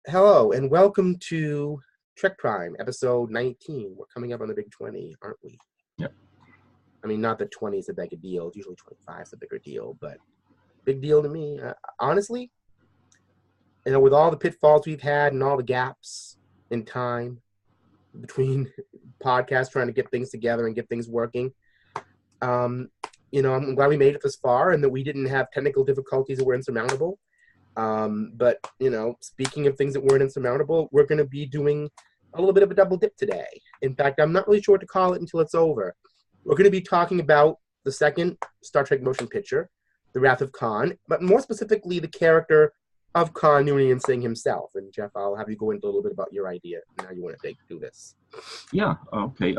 Hello and welcome to Trek Prime, episode 19. We're coming up on the big 20, aren't we? Yep. I mean, not that 20 is a big deal. It's usually 25 is a bigger deal, but big deal to me. Honestly, with all the pitfalls we've had and all the gaps in time between podcasts trying to get things together and get things working, I'm glad we made it this far and that we didn't have technical difficulties that were insurmountable. But speaking of things that weren't insurmountable, we're going to be doing a little bit of a double dip today. In fact, I'm not really sure what to call it until it's over. We're going to be talking about the second Star Trek motion picture, The Wrath of Khan, but more specifically the character of Khan Noonian Singh himself. And Jeff, I'll have you go into a little bit about your idea and how you want to do this. Yeah. Okay.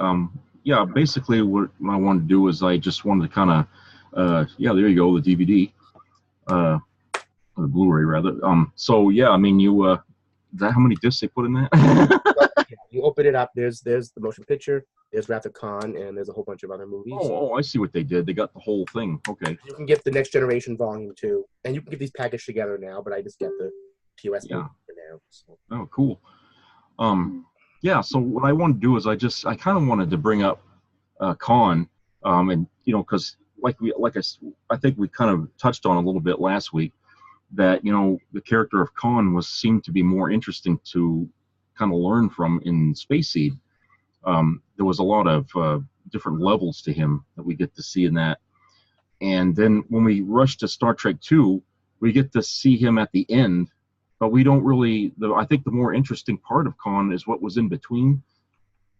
Basically, what I wanted to do is I just wanted to kind of, there you go, the DVD. The Blu-ray rather. Is that how many discs they put in that? You open it up. There's the motion picture. There's Wrath of Khan, and there's a whole bunch of other movies. Oh, I see what they did. They got the whole thing. Okay. You can get the Next Generation Volume 2, and you can get these packaged together now. But I just get the TOS movie for now. So. Oh, cool. So what I want to do is I kind of wanted to bring up Khan, because I think we kind of touched on a little bit last week. That the character of Khan seemed to be more interesting to kind of learn from in Space Seed. There was a lot of different levels to him that we get to see in that, and then when we rush to Star Trek II, we get to see him at the end, but we don't really. I think the more interesting part of Khan is what was in between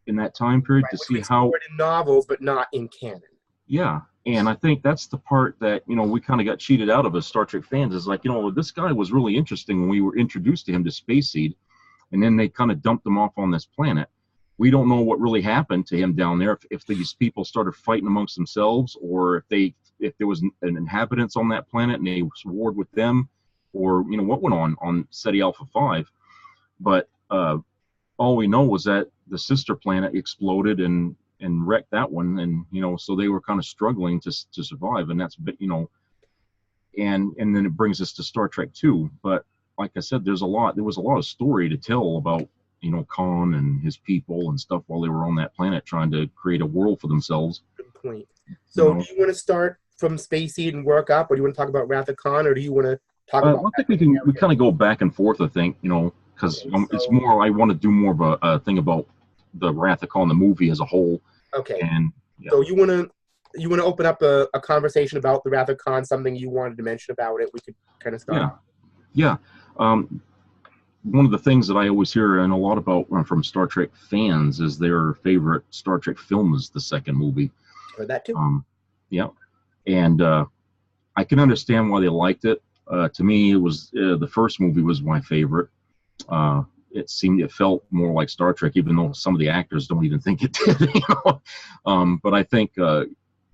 in that time period, to see how in novels, but not in canon. Yeah. And I think that's the part that, we kind of got cheated out of as Star Trek fans is like, this guy was really interesting when we were introduced to him to Space Seed, and then they kind of dumped him off on this planet. We don't know what really happened to him down there, if these people started fighting amongst themselves, or if there was an inhabitants on that planet and they warred with them, or, what went on SETI Alpha 5. But all we know was that the sister planet exploded and wrecked that one, and so they were kind of struggling to survive, and that's and then it brings us to Star Trek II. But like I said, there was a lot of story to tell about Khan and his people and stuff while they were on that planet trying to create a world for themselves. Good point. So do you want to start from Space Seed and work up, or do you want to talk about Wrath of Khan, or do you want to talk about I think we kind of go back and forth, I think, because it's more, I want to do more of a thing about the Wrath of Khan, the movie as a whole. Okay. And yeah. So you want to open up a conversation about the Wrath of Khan, something you wanted to mention about it? We could kind of start. Yeah. One of the things that I always hear and a lot about from Star Trek fans is their favorite Star Trek film is the second movie. Heard that too. Yeah. And I can understand why they liked it. To me, it was the first movie was my favorite. It felt more like Star Trek, even though some of the actors don't even think it did. But I think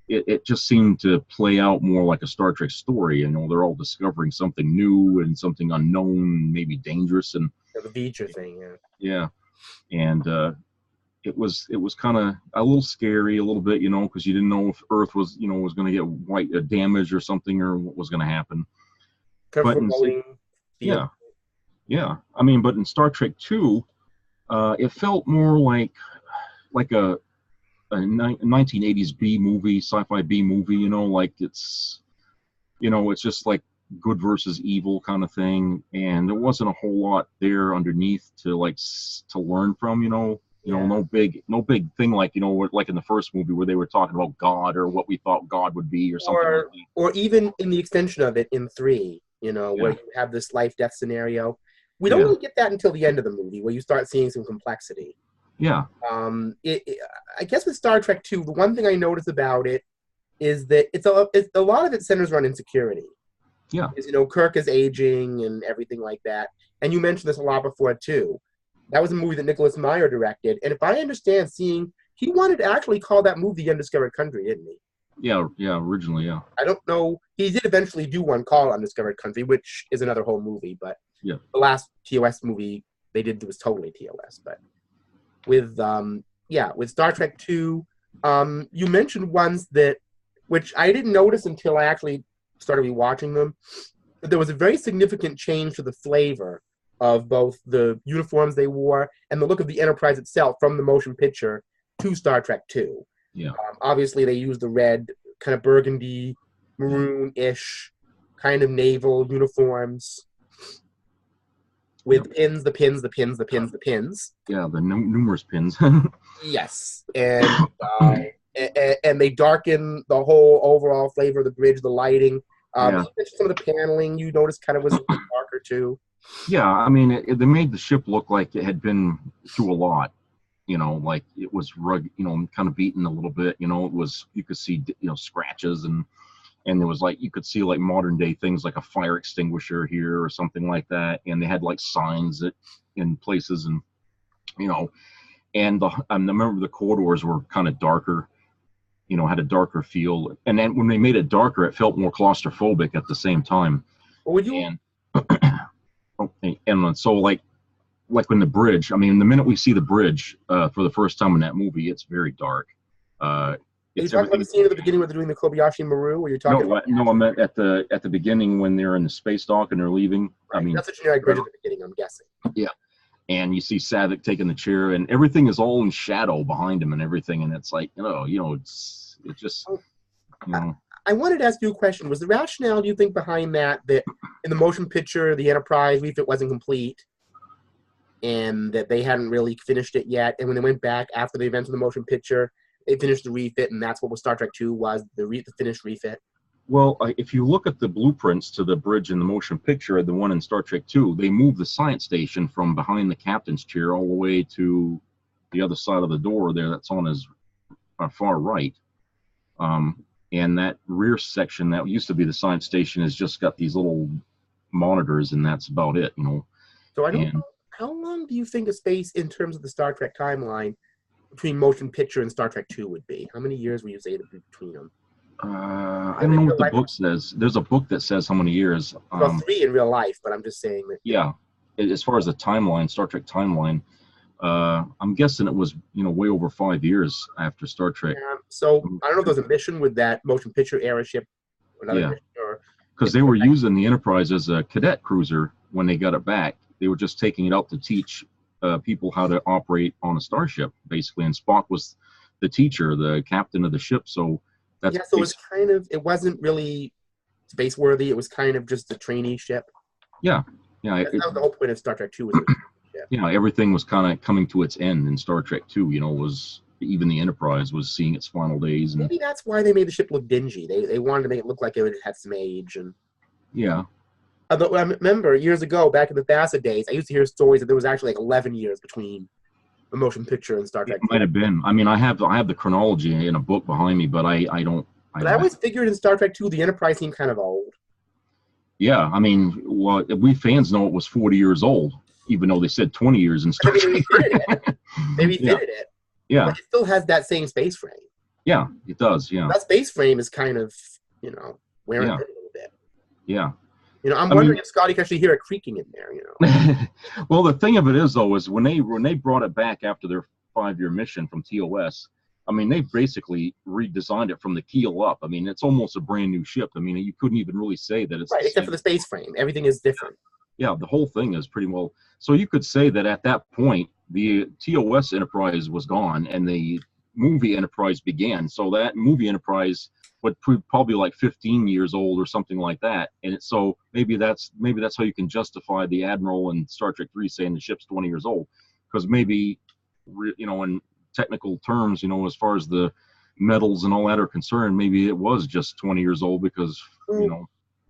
it just seemed to play out more like a Star Trek story. They're all discovering something new and something unknown, maybe dangerous, and the beach thing. Yeah, and it was kind of a little scary, a little bit, because you didn't know if Earth was going to get damaged or something, or what was going to happen. Yeah. I mean, but in Star Trek II, it felt more like a 1980s B movie, sci-fi B movie. Like it's just like good versus evil kind of thing, and there wasn't a whole lot there underneath to learn from. No big thing like like in the first movie where they were talking about God or what we thought God would be or something. Or even in the extension of it in 3, where you have this life-death scenario. We don't really get that until the end of the movie, where you start seeing some complexity. Yeah. I guess with Star Trek II, the one thing I notice about it is that it's a lot of it centers around insecurity. Yeah. Because, Kirk is aging and everything like that. And you mentioned this a lot before, too. That was a movie that Nicholas Meyer directed. And if I understand, he wanted to actually call that movie The Undiscovered Country, didn't he? Yeah, originally, yeah. I don't know. He did eventually do one called Undiscovered Country, which is another whole movie, but yeah. The last TOS movie they did was totally TOS. But with Star Trek II, you mentioned ones which I didn't notice until I actually started rewatching them, but there was a very significant change to the flavor of both the uniforms they wore and the look of the Enterprise itself from the motion picture to Star Trek II. Yeah. Obviously, they used the red, kind of burgundy, maroon-ish kind of naval uniforms with pins, the pins, the pins, the pins, the pins. Yeah, the numerous pins. Yes, and they darken the whole overall flavor of the bridge, the lighting. Yeah. Some of the paneling you noticed kind of was a bit darker too. Yeah, I mean, they made the ship look like it had been through a lot. You know, like it was kind of beaten a little bit. You know, it was, you could see, scratches, and there was like, you could see like modern day things like a fire extinguisher here or something like that, and they had like signs in places, and and I remember the corridors were kind of darker, had a darker feel, and then when they made it darker, it felt more claustrophobic at the same time. Well, would you? And so like when the bridge, I mean, the minute we see the bridge for the first time in that movie, it's very dark. Are you talking about the scene at the beginning where they're doing the Kobayashi Maru? Or you're talking about? No, I meant at the beginning when they're in the space dock and they're leaving. Right. I mean, that's a generic bridge at the beginning, I'm guessing. Yeah, and you see Savick taking the chair, and everything is all in shadow behind him and everything, and it's like, it's just. I wanted to ask you a question. Was the rationale, do you think, behind that in the motion picture, the Enterprise refit wasn't complete, and that they hadn't really finished it yet, and when they went back after the events of the motion picture, they finished the refit, and that's what Star Trek II was, the finished refit? Well, if you look at the blueprints to the bridge in the motion picture, the one in Star Trek II, they moved the science station from behind the captain's chair all the way to the other side of the door there that's on his far right. And that rear section that used to be the science station has just got these little monitors, and that's about it, So I don't know, how long do you think a space in terms of the Star Trek timeline between motion picture and Star Trek II would be? How many years would you say between them? I don't know what the book says. There's a book that says how many years. Well, 3 in real life, but I'm just saying that. Yeah, as far as the timeline, Star Trek timeline, I'm guessing it was, way over 5 years after Star Trek. So I don't know if there's a mission with that motion picture era ship. Because they were using the Enterprise as a cadet cruiser when they got it back. They were just taking it out to teach people how to operate on a starship, basically. And Spock was the teacher, the captain of the ship. So that's so it wasn't really space worthy. It was kind of just a trainee ship. Yeah. That was the whole point of Star Trek II. Everything was kind of coming to its end in Star Trek II. Was even the Enterprise was seeing its final days. And maybe that's why they made the ship look dingy. They wanted to make it look like it had some age. And although I remember years ago, back in the Thassa days, I used to hear stories that there was actually like 11 years between the motion picture and Star Trek. It might have been. I mean, I have the chronology in a book behind me, but I don't. But I always figured in Star Trek II, the Enterprise seemed kind of old. Yeah, I mean, well, we fans know it was 40 years old, even though they said 20 years in Star Trek. They refitted it. Yeah. But it still has that same space frame. Yeah, it does, yeah. That space frame is kind of, wearing it a little bit. Yeah. I'm wondering if Scotty can actually hear it creaking in there, Well, the thing of it is, though, is when they brought it back after their 5-year mission from TOS, I mean, they basically redesigned it from the keel up. I mean, it's almost a brand new ship. I mean, you couldn't even really say that it's... Right, except for the space frame. Everything is different. Yeah, the whole thing is pretty well... So you could say that at that point, the TOS Enterprise was gone and the movie Enterprise began. So that movie Enterprise would probably like 15 years old or something like that. And so maybe that's how you can justify the Admiral in Star Trek 3 saying the ship's 20 years old. Because maybe, in technical terms, as far as the metals and all that are concerned, maybe it was just 20 years old because, I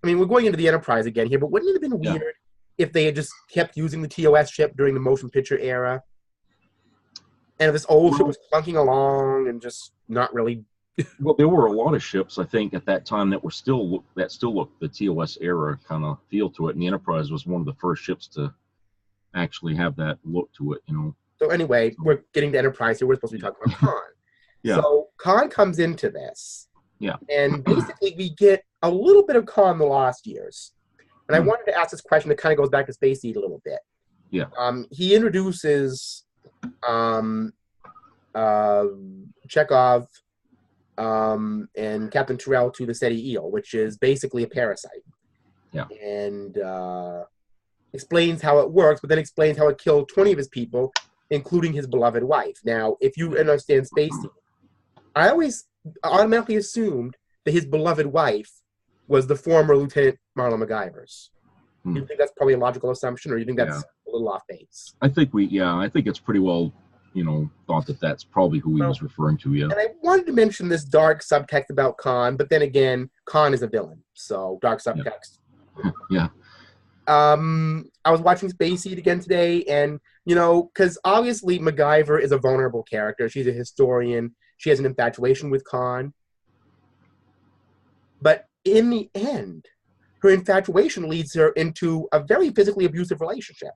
mean, we're going into the Enterprise again here, but wouldn't it have been weird if they had just kept using the TOS ship during the motion picture era? And if this old ship was clunking along and just not really... Well, there were a lot of ships, I think, at that time that still looked the TOS era kind of feel to it, and the Enterprise was one of the first ships to actually have that look to it, So anyway, we're getting to Enterprise here. We're supposed to be talking about Khan. Yeah. So Khan comes into this. Yeah. And basically we get a little bit of Khan the last years. And I wanted to ask this question that kind of goes back to Space Seed a little bit. Yeah. He introduces Chekhov and Captain Terrell to the Seti Eel, which is basically a parasite. Yeah. And explains how it works, but then explains how it killed 20 of his people, including his beloved wife. Now, if you understand Spacey, I always automatically assumed that his beloved wife was the former Lieutenant Marla MacGyver's. You think that's probably a logical assumption, or you think that's a little off base? I think it's pretty well, thought that that's probably who he was referring to, yeah. And I wanted to mention this dark subtext about Khan, but then again, Khan is a villain, so dark subtext. Yeah. I was watching Spacey again today, and, because obviously MacGyver is a vulnerable character. She's a historian. She has an infatuation with Khan. But in the end, her infatuation leads her into a very physically abusive relationship.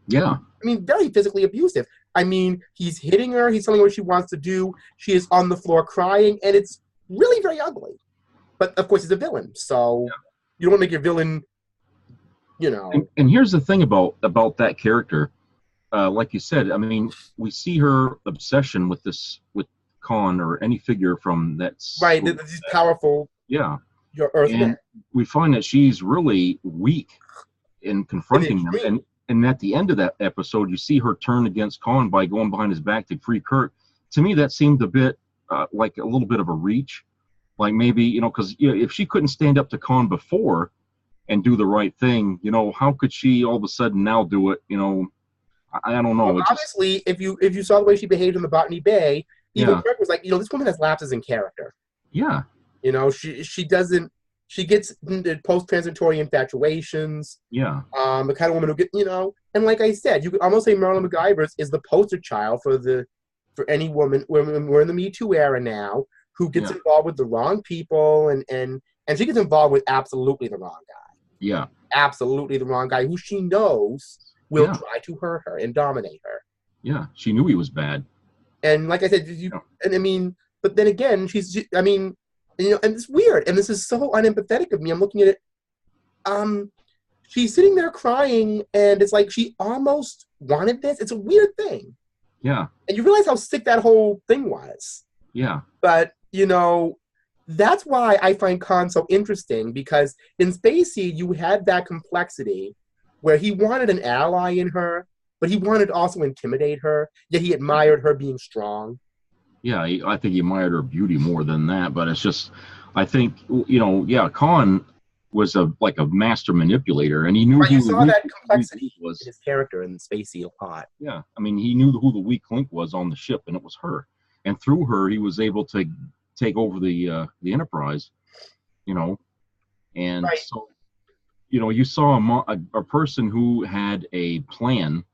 Yeah. I mean, very physically abusive. I mean, he's hitting her. He's telling her what she wants to do. She is on the floor crying, and it's really very ugly. But, of course, he's a villain, so you don't want to make your villain, And here's the thing about that character. Like you said, I mean, we see her obsession with Khan or any figure from that. Right, these powerful. Yeah. Your Earthman. And we find that she's really weak in confronting him. And at the end of that episode, you see her turn against Khan by going behind his back to free Kirk. To me, that seemed a bit like a little bit of a reach. Like maybe, because if she couldn't stand up to Khan before and do the right thing, how could she all of a sudden now do it? I don't know. Well, obviously, if you saw the way she behaved in the Botany Bay, even Kirk was like, this woman has lapses in character. Yeah. She gets into post-transitory infatuations. Yeah. The kind of woman who get, and like I said, you could almost say Marla MacGyver is the poster child for any woman. We're in the Me Too era now, who gets involved with the wrong people, and she gets involved with absolutely the wrong guy. Yeah. Absolutely the wrong guy who she knows will try to hurt her and dominate her. Yeah. She knew he was bad. And like I said, and I mean, but then again, and it's weird, and this is so unempathetic of me. I'm looking at it. She's sitting there crying, and it's like she almost wanted this. It's a weird thing. Yeah. And you realize how sick that whole thing was. Yeah. But, that's why I find Khan so interesting, because in Spacey, you had that complexity where he wanted an ally in her, but he wanted to also intimidate her, yet he admired her being strong. Yeah, I think he admired her beauty more than that, but it's just, I think, Khan was a master manipulator, and he knew you saw that complexity was in his character in Spacey a lot. Yeah, I mean, he knew who the weak link was on the ship, and it was her, and through her, he was able to take over the Enterprise, and so, you saw a person who had a plan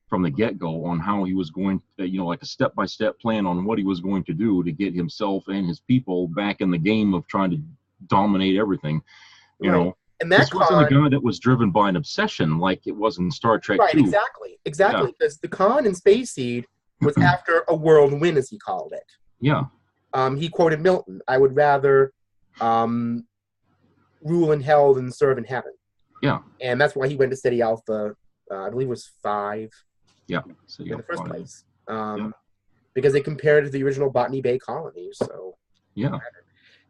from the get-go on how he was going to, like a step-by-step plan on what he was going to do to get himself and his people back in the game of trying to dominate everything, And this wasn't a guy that was driven by an obsession like it was in Star Trek Right, 2. exactly. Because the Khan in Spacey was after a world win, as he called it. Yeah. He quoted Milton, "I would rather rule in hell than serve in heaven." Yeah. And that's why he went to Steady Alpha, I believe it was 5. Yeah. In the first place. Because they compared it to the original Botany Bay colonies. So,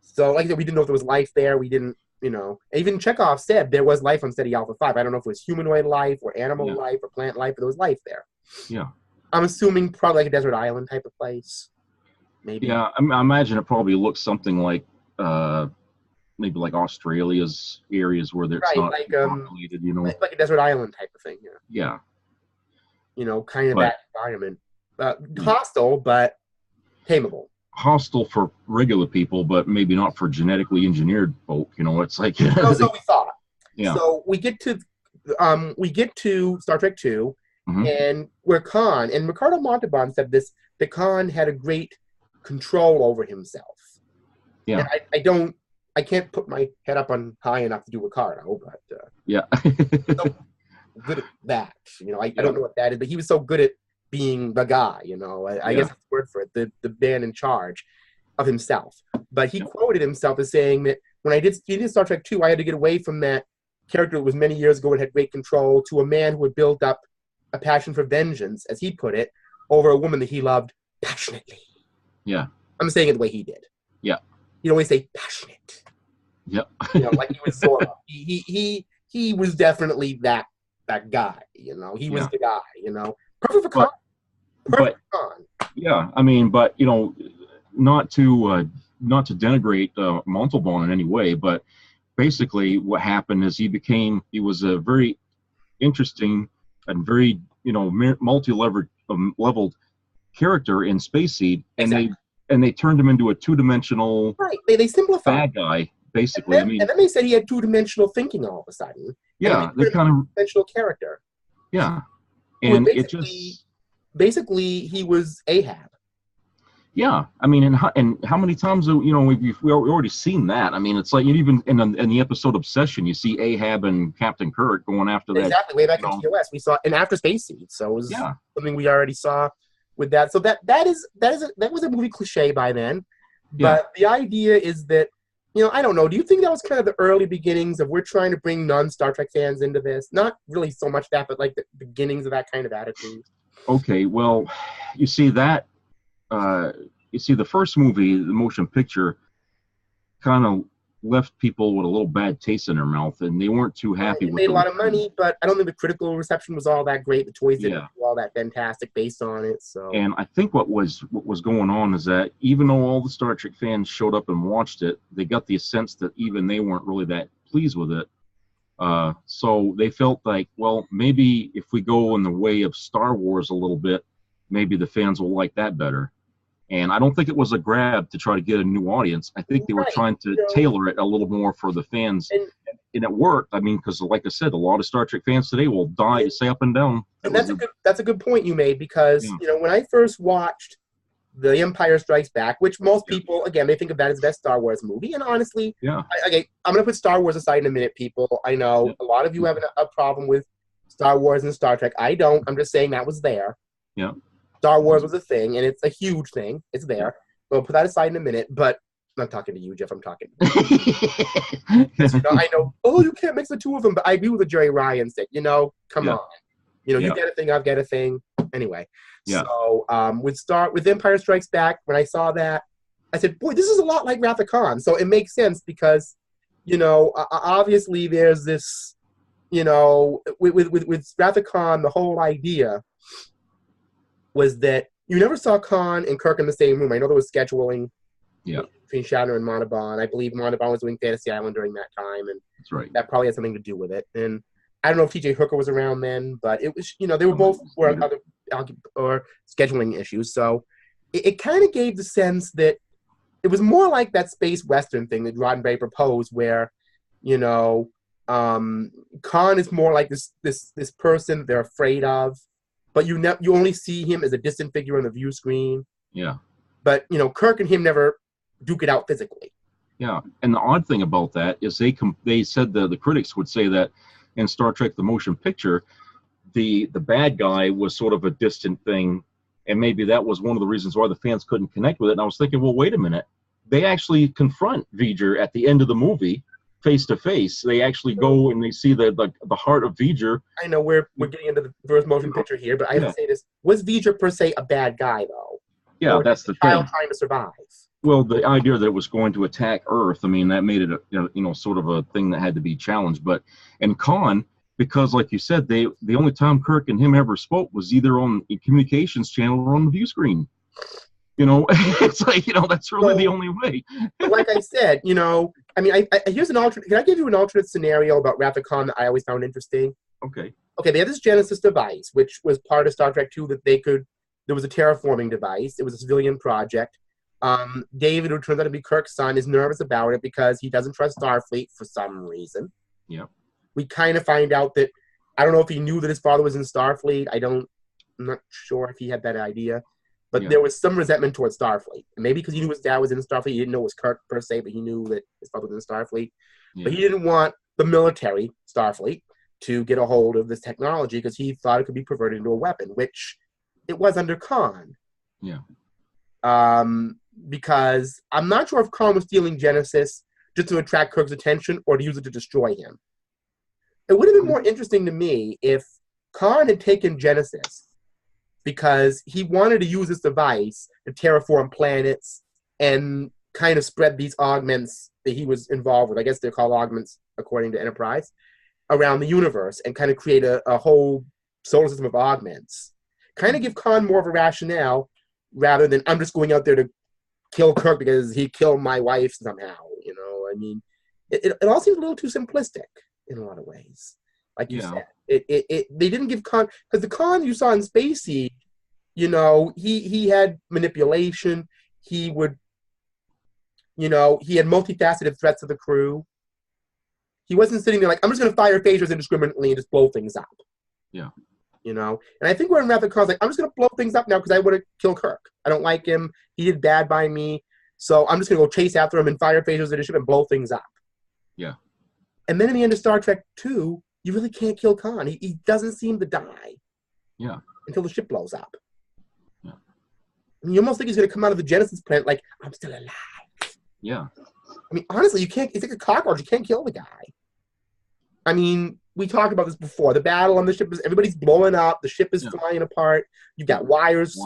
So, like I said, we didn't know if there was life there. We didn't, Even Chekhov said there was life on Steady Alpha 5. I don't know if it was humanoid life or animal life or plant life, but there was life there. Yeah. I'm assuming probably like a desert island type of place. Maybe. Yeah, I imagine it probably looks something like maybe like Australia's areas where it's not populated, like a desert island type of thing. Yeah. Kind of that environment. Hostile, but tameable. Hostile for regular people, but maybe not for genetically engineered folk. It's like so we thought. Yeah. So we get to Star Trek 2, and where Khan and Ricardo Montalban said this, that Khan had a great control over himself. Yeah. And I can't put my head up on high enough to do Ricardo, but so good at that. I don't know what that is, but he was so good at being the guy, I guess that's the word for it, the man in charge of himself. But he quoted himself as saying that when he did Star Trek 2, I had to get away from that character that was many years ago and had great control to a man who had built up a passion for vengeance, as he put it, over a woman that he loved passionately. Yeah. I'm saying it the way he did. Yeah. He'd always say passionate. Yep. Like he was Zorro. He was definitely that that guy. You know, he was Yeah. the guy. You know, perfect for Khan. Perfect for Khan. Yeah, I mean, but you know, not to denigrate Montalban in any way, but basically what happened is he was a very interesting and very multi-leveled leveled character in Space Seed, and Exactly. they turned him into a two-dimensional Right. They simplified. bad guy, basically. And then they said he had two-dimensional thinking all of a sudden. Yeah, and they kind of two-dimensional character. Yeah, and it just basically he was Ahab. Yeah, I mean, and how many times we've already seen that? I mean, it's like even in the episode Obsession, you see Ahab and Captain Kirk going after that. Exactly, way back in TOS, we saw, and after Space Seed, so it was something we already saw with that. So that was a movie cliche by then, but the idea is that, I don't know. Do you think that was kind of the early beginnings of we're trying to bring non-Star Trek fans into this? Not really so much that, but like the beginnings of that kind of attitude. Okay, well, you see that. The first movie, the motion picture, kind of left people with a little bad taste in their mouth, and they weren't too happy with it. It made a lot of money, but I don't think the critical reception was all that great. The toys didn't do all that fantastic based on it. So, and I think what was going on is that even though all the Star Trek fans showed up and watched it, they got the sense that even they weren't really that pleased with it. So they felt like, well, maybe if we go in the way of Star Wars a little bit, maybe the fans will like that better. And I don't think it was a grab to try to get a new audience. I think they were trying to tailor it a little more for the fans. And it worked. I mean, because like I said, a lot of Star Trek fans today will die to say up and down. And that's a good point you made, because, when I first watched The Empire Strikes Back, which most people, again, they think of that as the best Star Wars movie. And honestly, I'm going to put Star Wars aside in a minute, people. I know a lot of you have a problem with Star Wars and Star Trek. I don't. I'm just saying that was there. Yeah. Star Wars was a thing, and it's a huge thing. It's there. We'll put that aside in a minute, but I'm not talking to you, Jeff. I'm talking to you. I know, you can't mix the two of them, but I agree with the Jerry Ryan thing. Come on. You get a thing, I've got a thing. Anyway. So with Empire Strikes Back, when I saw that, I said, boy, this is a lot like Wrath of Khan. So it makes sense because, obviously there's this, with Wrath of Khan, the whole idea was that you never saw Khan and Kirk in the same room. I know there was scheduling between Shatner and Montalban. I believe Montalban was doing Fantasy Island during that time, and that's right. That probably had something to do with it. And I don't know if T.J. Hooker was around then, but it was, they were both other or scheduling issues. So it kind of gave the sense that it was more like that space western thing that Roddenberry proposed, where, Khan is more like this person they're afraid of. But you only see him as a distant figure on the view screen. Yeah. But, Kirk and him never duke it out physically. Yeah. And the odd thing about that is they said the critics would say that in Star Trek, the motion picture, the bad guy was sort of a distant thing. And maybe that was one of the reasons why the fans couldn't connect with it. And I was thinking, well, wait a minute. They actually confront V'Ger at the end of the movie. Face to face, they actually go and they see the heart of V'Ger. I know we're getting into the first motion picture here, but I have to say this: was V'Ger per se a bad guy, though? Yeah, that's the child thing. Trying to survive. Well, the idea that it was going to attack Earth, I mean, that made it sort of a thing that had to be challenged. But and Khan, because like you said, the only time Kirk and him ever spoke was either on a communications channel or on the view screen. It's like, that's really the only way. Like I said, I mean, here's an alternate. Can I give you an alternate scenario about Wrath of Khan that I always found interesting? Okay. Okay, they had this Genesis device, which was part of Star Trek 2 that there was a terraforming device. It was a civilian project. David, who turns out to be Kirk's son, is nervous about it because he doesn't trust Starfleet for some reason. Yeah. We kind of find out that, I don't know if he knew that his father was in Starfleet. I'm not sure if he had that idea. But there was some resentment towards Starfleet. And maybe because he knew his dad was in Starfleet, he didn't know it was Kirk per se, but he knew that his father was in Starfleet. Yeah. But he didn't want the military, Starfleet, to get a hold of this technology because he thought it could be perverted into a weapon, which it was under Khan. Yeah. Because I'm not sure if Khan was stealing Genesis just to attract Kirk's attention or to use it to destroy him. It would have been more interesting to me if Khan had taken Genesis because he wanted to use this device to terraform planets and kind of spread these augments that he was involved with. I guess they're called augments according to Enterprise. around the universe and kind of create a whole solar system of augments. Kind of give Khan more of a rationale rather than I'm just going out there to kill Kirk because he killed my wife somehow. You know, I mean, it all seems a little too simplistic in a lot of ways. Like you said, they didn't give Khan, because the Khan you saw in Space Seed, you know, he had manipulation. He would, you know, he had multifaceted threats to the crew. He wasn't sitting there like, I'm just going to fire phasers indiscriminately and just blow things up. Yeah. You know, and I think we're in Wrath of Khan's like, I'm just going to blow things up now because I want to kill Kirk. I don't like him. He did bad by me. So I'm just going to go chase after him and fire phasers at his ship and blow things up. Yeah. And then in the end of Star Trek 2, you really can't kill Khan. He doesn't seem to die. Yeah. Until the ship blows up. Yeah. I mean, you almost think he's going to come out of the Genesis planet like, I'm still alive. Yeah. I mean, honestly, you can't, it's like a cockroach. You can't kill the guy. I mean, we talked about this before. The battle on the ship is, everybody's blowing up. The ship is flying apart. You've got wires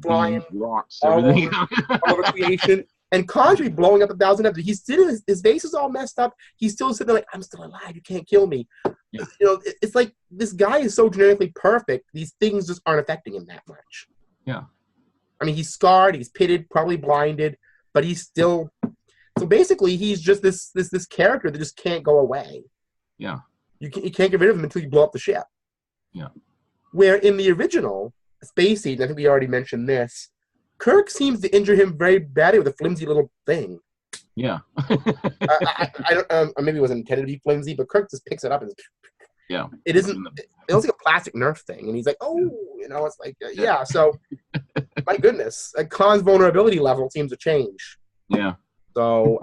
flying, beams, rocks, all everything. all over creation. And Khan's blowing up 1,000 times. He's sitting, his face is all messed up. He's still sitting there like, I'm still alive. You can't kill me. Yeah. You know, it's like this guy is so genetically perfect. These things just aren't affecting him that much. Yeah. I mean, he's scarred. He's pitted, probably blinded, but he's still. So basically, he's just this character that just can't go away. Yeah. You can't get rid of him until you blow up the ship. Yeah. Where in the original Space Seed, and I think we already mentioned this, Kirk seems to injure him very badly with a flimsy little thing. Yeah. I don't. Maybe it wasn't intended to be flimsy, but Kirk just picks it up and. Yeah. It isn't. It looks like a plastic Nerf thing, and he's like, "Oh, you know," it's like, yeah. So, my goodness, Khan's vulnerability level seems to change. Yeah. So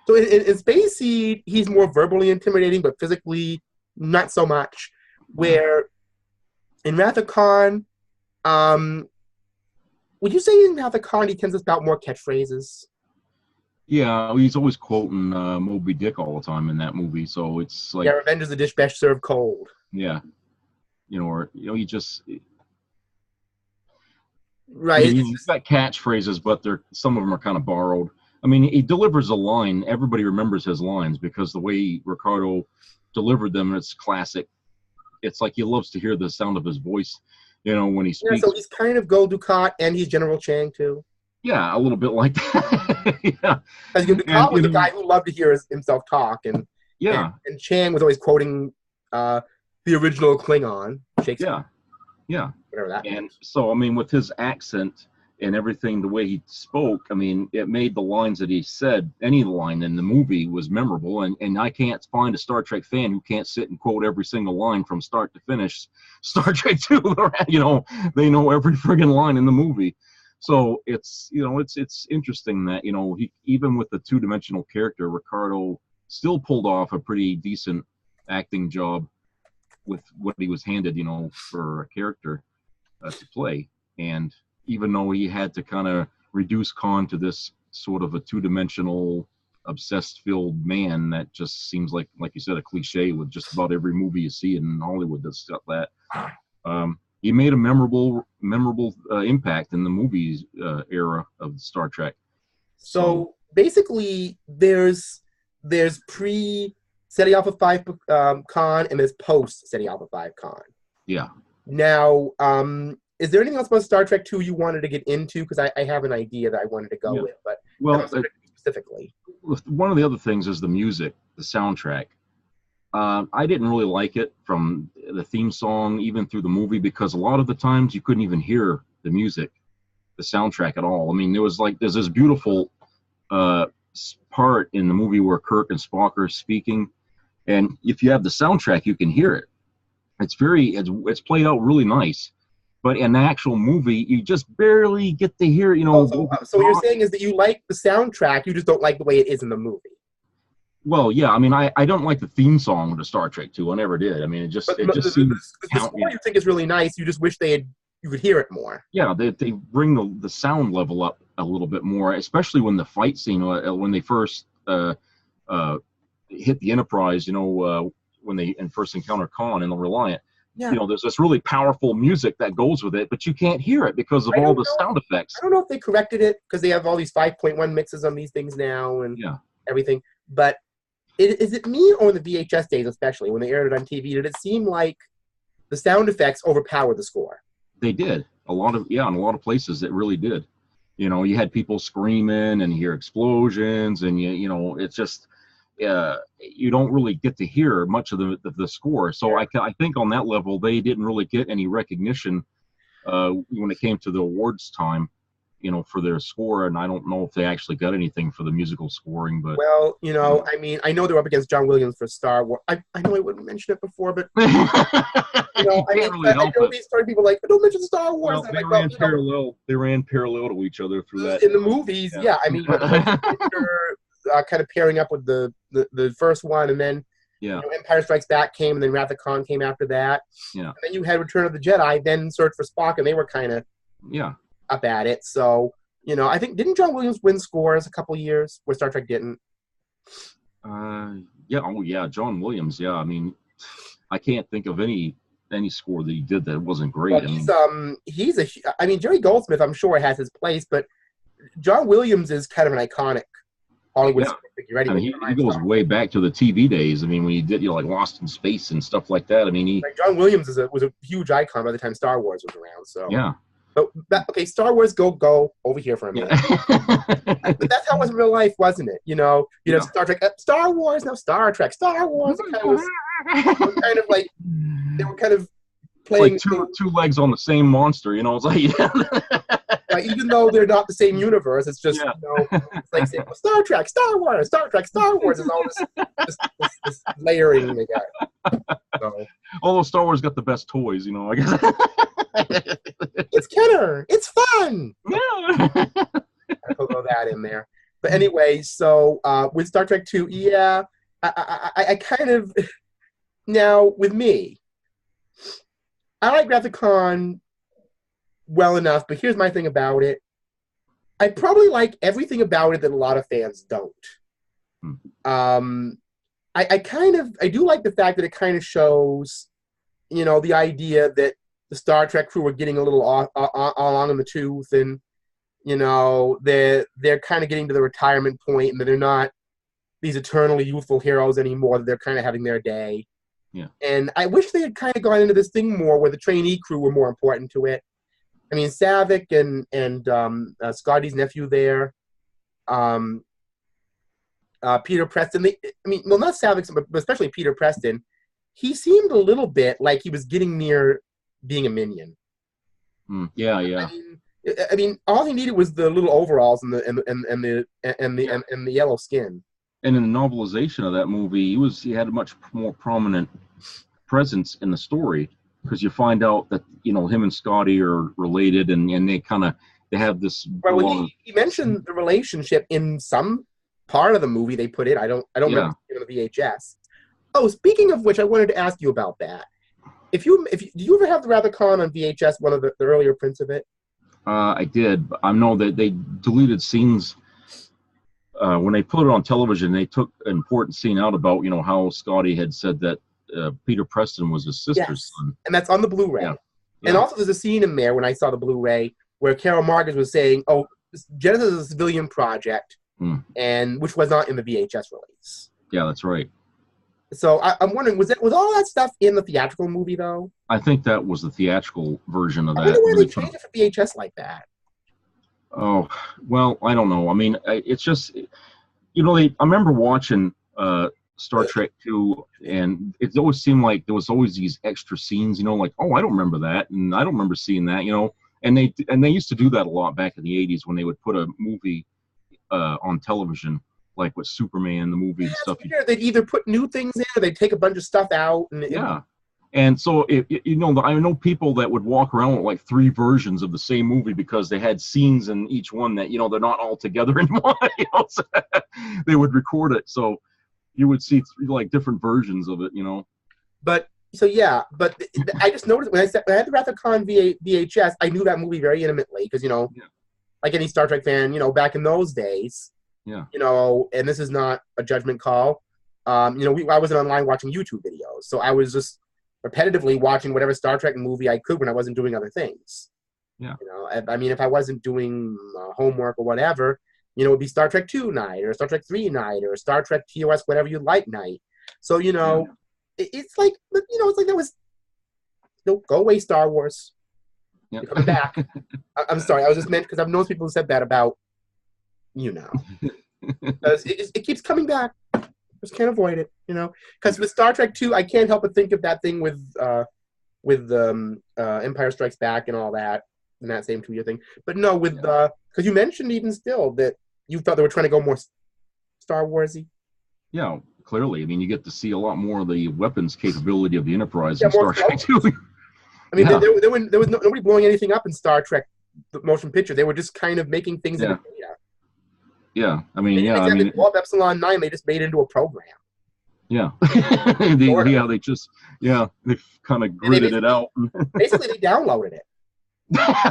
So in Space Seed, he's more verbally intimidating, but physically not so much. Where in Wrath of Khan, would you say in Wrath of Khan he tends to spout more catchphrases? Yeah, he's always quoting Moby Dick all the time in that movie, so it's like, yeah, revenge is a dish best served cold. Yeah, you know, or he just right. I mean, he's got catchphrases, but some of them are kind of borrowed. I mean, he delivers a line. Everybody remembers his lines because the way Ricardo delivered them, it's classic. It's like he loves to hear the sound of his voice, you know, when he speaks. Yeah, so he's kind of Gul Dukat and he's General Chang, too. Yeah, a little bit like that. Yeah. Because Dukat was the guy who loved to hear himself talk. And Chang was always quoting the original Klingon, Shakespeare. Yeah. Whatever that and means. So, I mean, with his accent and everything, the way he spoke, I mean, it made the lines that he said, any line in the movie was memorable. And I can't find a Star Trek fan who can't sit and quote every single line from start to finish. Star Trek 2, you know, they know every friggin' line in the movie. So it's, you know, it's interesting that, you know, he, even with the two-dimensional character, Ricardo still pulled off a pretty decent acting job with what he was handed, you know, for a character to play. And even though he had to kind of reduce Khan to this sort of a two-dimensional, obsessed-filled man that just seems like you said, a cliche with just about every movie you see in Hollywood that's got that. He made a memorable impact in the movies era of Star Trek. So basically, there's pre Ceti Alpha 5 Khan and there's post Ceti Alpha 5 Khan. Yeah. Now, is there anything else about Star Trek 2 you wanted to get into? Because I have an idea that I wanted to go with, but specifically. One of the other things is the music, the soundtrack. I didn't really like it from the theme song even through the movie because a lot of the times you couldn't even hear the music, the soundtrack at all. I mean, there's this beautiful part in the movie where Kirk and Spock are speaking, and if you have the soundtrack, you can hear it. It's played out really nice. But in the actual movie, you just barely get to hear, you know. So what you're saying is that you like the soundtrack, you just don't like the way it is in the movie. Well, yeah, I mean, I don't like the theme song to Star Trek 2. I never did. I mean, it just seems the score you think is really nice. You just wish you could hear it more. Yeah, they bring the sound level up a little bit more, especially when the fight scene, when they first hit the Enterprise, you know, when they first encounter Khan and the Reliant. Yeah. You know, there's this really powerful music that goes with it, but you can't hear it because of all the sound effects. I don't know if they corrected it because they have all these 5.1 mixes on these things now and everything. But Is it me or in the VHS days, especially when they aired it on TV, did it seem like the sound effects overpowered the score? They did. In a lot of places it really did. You had people screaming and you hear explosions, and it's just you don't really get to hear much of the score. So I think on that level they didn't really get any recognition when it came to the awards time, for their score. And I don't know if they actually got anything for the musical scoring. But well, I mean, I know they're up against John Williams for Star Wars. I know I wouldn't mention it before, but I know these story people like, don't mention Star Wars. Well, they ran parallel. They ran parallel to each other through that. In the movies, yeah. I mean, kind of pairing up with the first one, and then Empire Strikes Back came, and then Wrath of Khan came after that. Yeah. And then you had Return of the Jedi, then Search for Spock, and they were kind of up at it. So I think, didn't John Williams win scores a couple years where Star Trek didn't? John Williams. Yeah, I mean, I can't think of any score that he did that wasn't great. Well, Jerry Goldsmith, I'm sure, has his place, but John Williams is kind of an iconic Hollywood figure. Anyway, he goes way back to the TV days. I mean, when he did like Lost in Space and stuff like that. I mean, John Williams was a huge icon by the time Star Wars was around. So yeah. But okay, Star Wars, go over here for a minute. But that's how it was in real life, wasn't it? Star Trek, Star Wars, no Star Trek, Star Wars. Kind of like they were kind of playing like two legs on the same monster. It's like even though they're not the same universe, it's just it's like saying, Star Trek, Star Wars, Star Trek, Star Wars is all this layering they got. So. Although Star Wars got the best toys, I guess. It's Kenner. It's fun. Yeah. I'll throw that in there. But anyway, so with Star Trek 2, I kind of now with me, I like Wrath of Khan well enough, but here's my thing about it. I probably like everything about it that a lot of fans don't. I do like the fact that it kind of shows, the idea that the Star Trek crew are getting a little long in the tooth, and they're kind of getting to the retirement point, and that they're not these eternally youthful heroes anymore. That they're kind of having their day. Yeah. And I wish they had kind of gone into this thing more, where the trainee crew were more important to it. I mean, Savick and Scotty's nephew there, Peter Preston. Not Savick, but especially Peter Preston. He seemed a little bit like he was getting near being a minion. Yeah. I mean, all he needed was the little overalls and the yellow skin. And in the novelization of that movie, he had a much more prominent presence in the story, because you find out that him and Scotty are related, and they have this. Well, he mentioned the relationship in some part of the movie. They put it. I don't remember the VHS. Oh, speaking of which, I wanted to ask you about that. Do you ever have the Wrath of Khan on VHS, one of the earlier prints of it? I did. I know that they deleted scenes when they put it on television. They took an important scene out about how Scotty had said that Peter Preston was his sister's son, and that's on the Blu-ray. Yeah. And also, there's a scene in there when I saw the Blu-ray where Carol Marcus was saying, "Oh, Genesis is a civilian project," and which was not in the VHS release. Yeah, that's right. So I'm wondering, was all that stuff in the theatrical movie, though? I think that was the theatrical version of that. I wonder why they changed it for VHS like that. Oh, well, I don't know. I mean, it's just, I remember watching Star Trek 2, and it always seemed like there was always these extra scenes, like, oh, I don't remember that, and I don't remember seeing that, and they used to do that a lot back in the 80s when they would put a movie on television, like with Superman, the movie and stuff. They'd either put new things in, or they'd take a bunch of stuff out. And so, I know people that would walk around with like 3 versions of the same movie because they had scenes in each one that, they're not all together in one. So they would record it. So you would see like different versions of it, But I just noticed when I had the Wrath of Khan VHS, I knew that movie very intimately because, like any Star Trek fan, back in those days, and this is not a judgment call. I wasn't online watching YouTube videos, so I was just repetitively watching whatever Star Trek movie I could when I wasn't doing other things. Yeah. I mean, if I wasn't doing homework or whatever, You know, it'd be Star Trek 2 night, or Star Trek 3 night, or Star Trek TOS, whatever you like night. So, you know, it's like, you know, it's like that was, no, go away, Star Wars. Yeah. You're coming back. I'm sorry, I was just meant, because I've known people who said that about, you know. It keeps coming back. Just can't avoid it, you know. Because with Star Trek 2, I can't help but think of that thing with Empire Strikes Back and all that, and that same 2-year thing. But no, with because you mentioned even still that you thought they were trying to go more Star Warsy. Yeah, clearly. I mean, you get to see a lot more of the weapons capability of the Enterprise in Star Trek 2. I mean, there was nobody blowing anything up in Star Trek, the motion picture. They were just kind of making things into data. Yeah, I mean, they blow up Epsilon 9, they just made it into a program. Yeah. They kind of gridded it out. Basically, they downloaded it.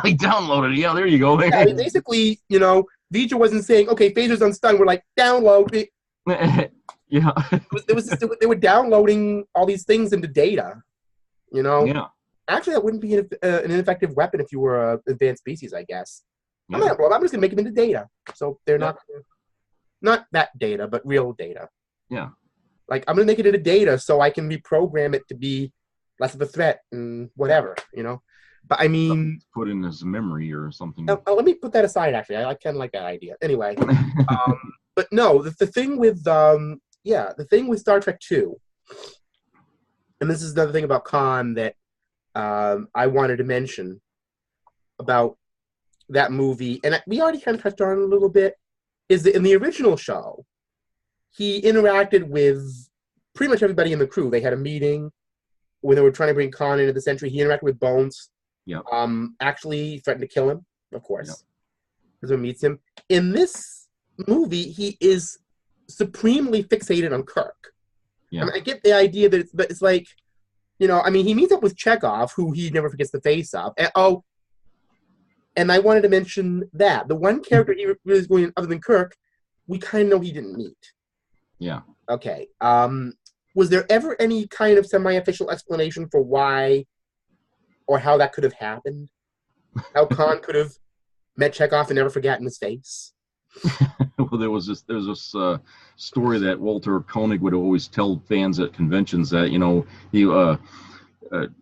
They downloaded it. Yeah, there you go. Yeah, I mean, basically, you know, Vija wasn't saying, okay, phasers unstunned. We're like, download it. Yeah. They were downloading all these things into data, you know? Yeah. Actually, that wouldn't be an ineffective weapon if you were an advanced species, I guess. Yeah. I'm just going to make them into data. So they're not that data, but real data. Yeah. Like, I'm going to make it into data so I can reprogram it to be less of a threat and whatever, you know? But I mean... Put in as memory or something. Let me put that aside, actually. I kind of like that idea. Anyway. But no, the thing with... the thing with Star Trek 2, and this is another thing about Khan that I wanted to mention about that movie, and we already kind of touched on it a little bit, is that in the original show, he interacted with pretty much everybody in the crew. They had a meeting when they were trying to bring Khan into the Century. He interacted with Bones. Yeah. Actually threatened to kill him, of course. Because when he meets him. In this movie, he is supremely fixated on Kirk. Yeah. I mean, I get the idea that it's like, you know, I mean, he meets up with Chekhov, who he never forgets the face of. And I wanted to mention that. The one character he really is going, other than Kirk, we kind of know he didn't meet. Yeah. Okay. Was there ever any kind of semi-official explanation for why or how that could have happened? How Khan could have met Chekhov and never forgotten his face? Well, there was this story that Walter Koenig would always tell fans at conventions that, you know, he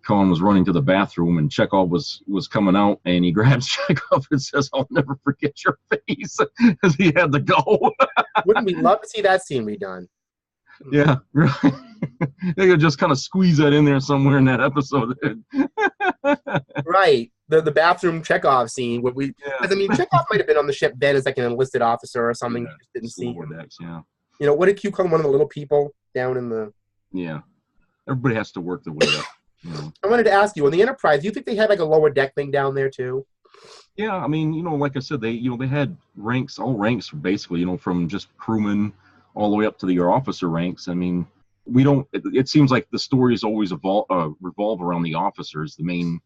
Khan was running to the bathroom and Chekhov was coming out, and he grabs Chekhov and says, "I'll never forget your face," because he had to go. Wouldn't we love to see that scene redone? Yeah, right. They could just kind of squeeze that in there somewhere in that episode. Right. The bathroom Chekhov scene where because I mean, Chekhov might have been on the ship then as like an enlisted officer or something. You just didn't see him. Decks, yeah. You know, what did Q call him? One of the little people down in the... Yeah. Everybody has to work their way up. You know. I wanted to ask you, on the Enterprise, do you think they had like a lower deck thing down there too? Yeah, I mean, you know, like I said, they had ranks, all ranks basically, you know, from just crewmen all the way up to your officer ranks. I mean, we don't. It seems like the stories always revolve around the officers, the main,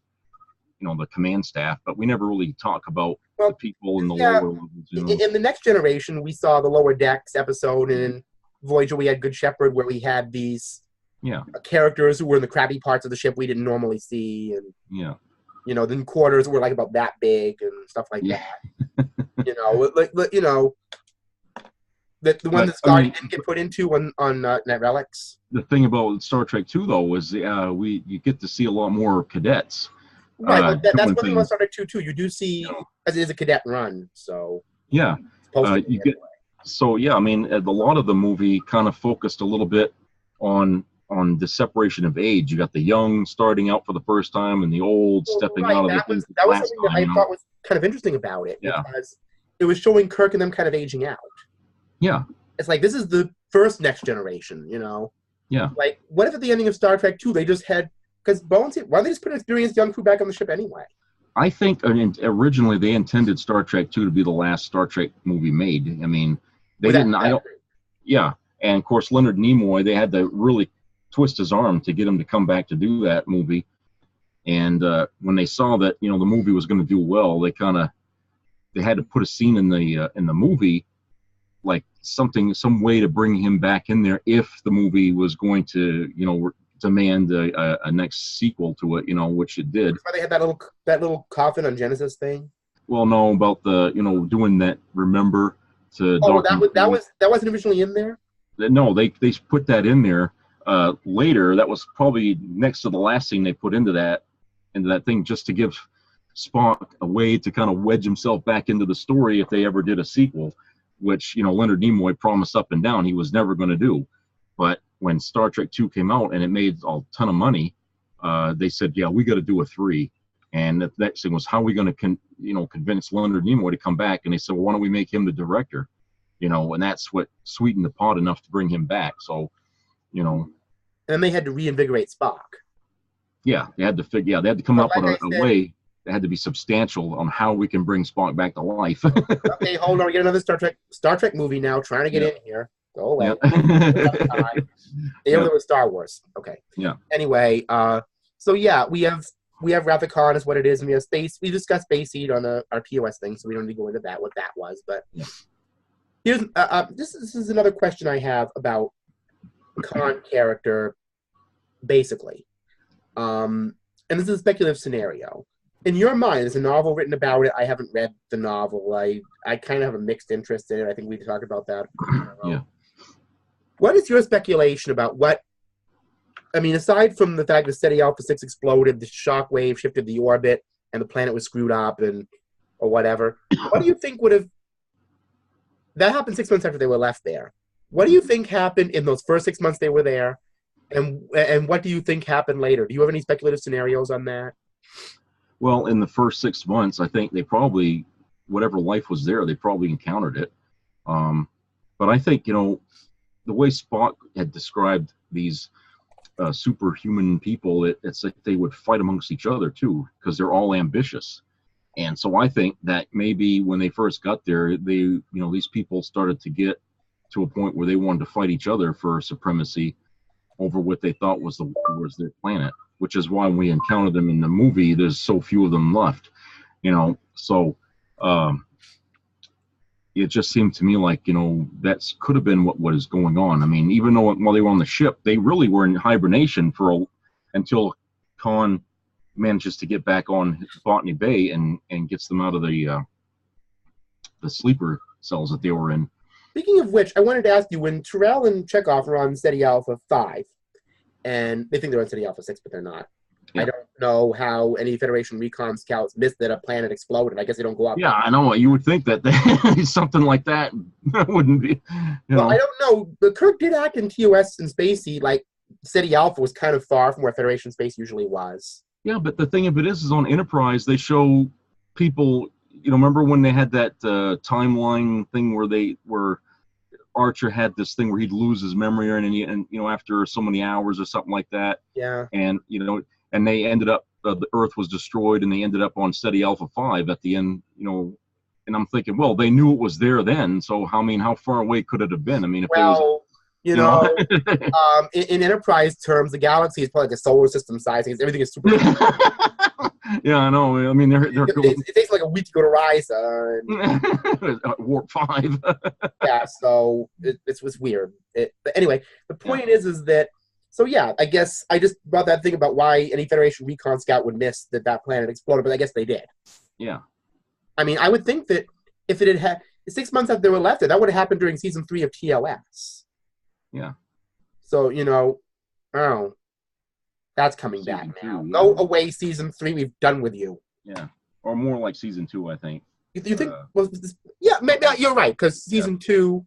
you know, the command staff, but we never really talk about the people in the lower levels. You know? In the Next Generation, we saw the Lower Decks episode, and in Voyager, we had Good Shepherd, where we had these characters who were in the crappy parts of the ship we didn't normally see, and you know, then quarters were like about that big and stuff like that. You know, like you know. The one that Scotty didn't get put into on Net Relics. The thing about Star Trek 2, though, was you get to see a lot more cadets. Right, that's one thing about Star Trek 2, too. You do see, as it is a cadet run, so... Yeah. So, yeah, I mean, a lot of the movie kind of focused a little bit on the separation of age. You got the young starting out for the first time and the old stepping out of the things. That was something that I thought was kind of interesting about it, because it was showing Kirk and them kind of aging out. Yeah. It's like, this is the first Next Generation, you know? Yeah. Like, what if at the ending of Star Trek 2, they just had... Because Bones... Why don't they just put an experienced young crew back on the ship anyway? I think originally they intended Star Trek 2 to be the last Star Trek movie made. I mean, they didn't... Yeah. And, of course, Leonard Nimoy, they had to really twist his arm to get him to come back to do that movie. And when they saw that, you know, the movie was going to do well, they had to put a scene in the movie, like some way to bring him back in there if the movie was going to, you know, demand a next sequel to it, you know, which it did. That's why they had that little coffin on Genesis thing. Well, no, about the, you know, doing that. Remember to Oh, Docking that wasn't originally in there. No, they put that in there later. That was probably next to the last scene they put into that thing, just to give Spock a way to kind of wedge himself back into the story if they ever did a sequel, which, you know, Leonard Nimoy promised up and down he was never going to do. But when Star Trek II came out and it made a ton of money, they said, yeah, we got to do a 3. And the next thing was, how are we going to convince Leonard Nimoy to come back? And they said, well, why don't we make him the director? You know, and that's what sweetened the pot enough to bring him back. So, you know. And they had to reinvigorate Spock. Yeah, they had to come up with a way that had to be substantial on how we can bring Spock back to life. Okay, hold on. We get another Star Trek movie now, trying to get in here. Go away. They with Star Wars. Okay. Yeah. Anyway, so yeah, we have Wrath of Khan is what it is, and we have space. We discussed Space Seed on our POS thing, so we don't need to go into that, what that was. But here's this is another question I have about the Khan character, basically. And this is a speculative scenario. In your mind, there's a novel written about it. I haven't read the novel. I kind of have a mixed interest in it. I think we talked about that. Yeah. What is your speculation about what? I mean, aside from the fact that SETI Alpha 6 exploded, the shock wave shifted the orbit, and the planet was screwed up, or whatever. What do you think would have? That happened 6 months after they were left there. What do you think happened in those first 6 months they were there, and what do you think happened later? Do you have any speculative scenarios on that? Well, in the first 6 months, I think they probably, whatever life was there, they probably encountered it. But I think, you know, the way Spock had described these superhuman people, it's like they would fight amongst each other too, because they're all ambitious. And so I think that maybe when they first got there, these people started to get to a point where they wanted to fight each other for supremacy over what they thought was their planet, which is why when we encountered them in the movie, there's so few of them left, you know. So it just seemed to me like, you know, that could have been what is going on. I mean, even though while they were on the ship, they really were in hibernation until Khan manages to get back on Botany Bay and gets them out of the sleeper cells that they were in. Speaking of which, I wanted to ask you, when Terrell and Chekhov are on SETI Alpha 5, and they think they're on SETI Alpha 6, but they're not. Yeah. I don't know how any Federation recon scouts missed that a planet exploded. I guess they don't go up. Yeah, I know. You would think that something like that wouldn't be. Well, I don't know. But Kirk did act in TOS and Spacey like SETI Alpha was kind of far from where Federation space usually was. Yeah, but the thing of it is on Enterprise, they show people, you know, remember when they had that timeline thing where Archer had this thing where he'd lose his memory and you know, after so many hours or something like that. Yeah. And, you know, and they ended up, the Earth was destroyed and they ended up on SETI Alpha 5 at the end, you know, and I'm thinking, well, they knew it was there then. So, how far away could it have been? I mean, if you know, in Enterprise terms, the galaxy is probably like a solar system size. Everything is super. Yeah, I know. I mean, they're it takes like a week to go to Risa. Warp 5. Yeah, so it was weird. But anyway, the point is that, so yeah, I guess I just brought that thing about why any Federation recon scout would miss that planet exploded, but I guess they did. Yeah. I mean, I would think that if it had 6 months after they were left there, that would have happened during season 3 of TLS. Yeah. So, you know, that's coming back now. Go away, season 3. We've done with you. Yeah, or more like season 2, I think. You think? Yeah, maybe you're right, because season 2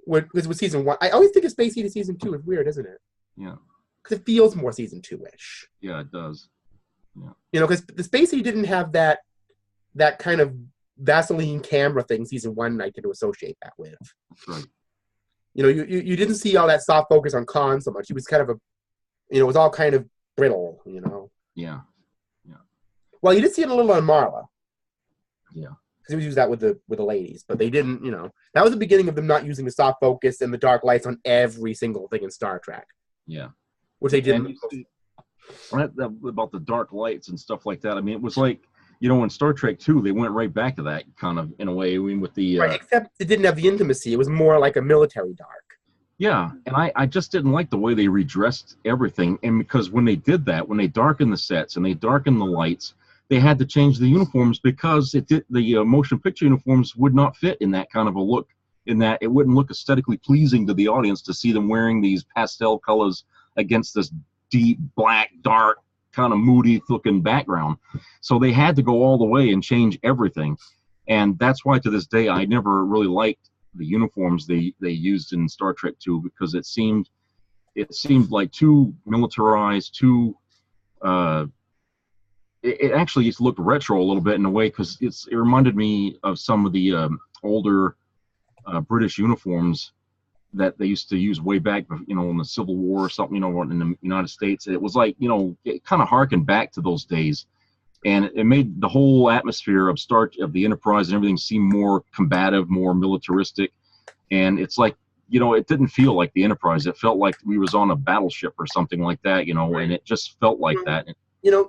was season 1. I always think of Space Heat as season 2. It's weird, isn't it? Yeah. Because it feels more season 2-ish. Yeah, it does. Yeah. You know, because the Space Heat didn't have that kind of Vaseline camera thing season 1 I tend to associate that with. That's right. You know, you didn't see all that soft focus on Khan so much. He was kind of it was all kind of brittle, you know. Yeah. Yeah. Well, you did see it a little on Marla. Yeah. Because he was used that with the ladies, but they didn't, you know. That was the beginning of them not using the soft focus and the dark lights on every single thing in Star Trek. Yeah. Which they didn't. About the dark lights and stuff like that. I mean, it was like, you know, in Star Trek 2, they went right back to that kind of, in a way, I mean, with the... right, except it didn't have the intimacy. It was more like a military dark. Yeah, and I just didn't like the way they redressed everything. And because when they did that, when they darkened the sets and they darkened the lights, they had to change the uniforms because the motion picture uniforms would not fit in that kind of a look in that it wouldn't look aesthetically pleasing to the audience to see them wearing these pastel colors against this deep, black, dark, kind of moody looking background. So they had to go all the way and change everything. And that's why to this day I never really liked the uniforms they used in Star Trek II, because it seemed like too militarized, too it actually looked retro a little bit in a way, because it reminded me of some of the older British uniforms that they used to use way back, in the Civil War or something, in the United States. It was like, it kind of harkened back to those days, and it made the whole atmosphere of the Enterprise and everything seem more combative, more militaristic. And it's like, it didn't feel like the Enterprise. It felt like we was on a battleship or something like that, and it just felt like that.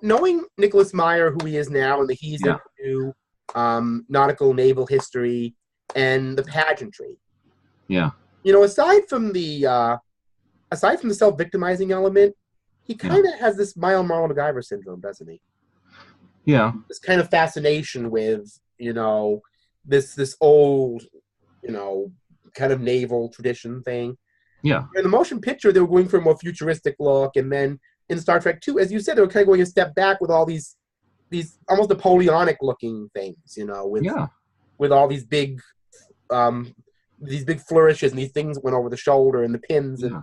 Knowing Nicholas Meyer, who he is now, and that he's into nautical naval history and the pageantry. Yeah. Aside from the self-victimizing element, he kind of has this mild Marlon MacGyver syndrome, doesn't he? Yeah. This kind of fascination with, this old, kind of naval tradition thing. Yeah. In the motion picture, they were going for a more futuristic look, and then in Star Trek II, as you said, they were kind of going a step back with all these almost Napoleonic-looking things, with all these big flourishes and these things that went over the shoulder and the pins. Yeah.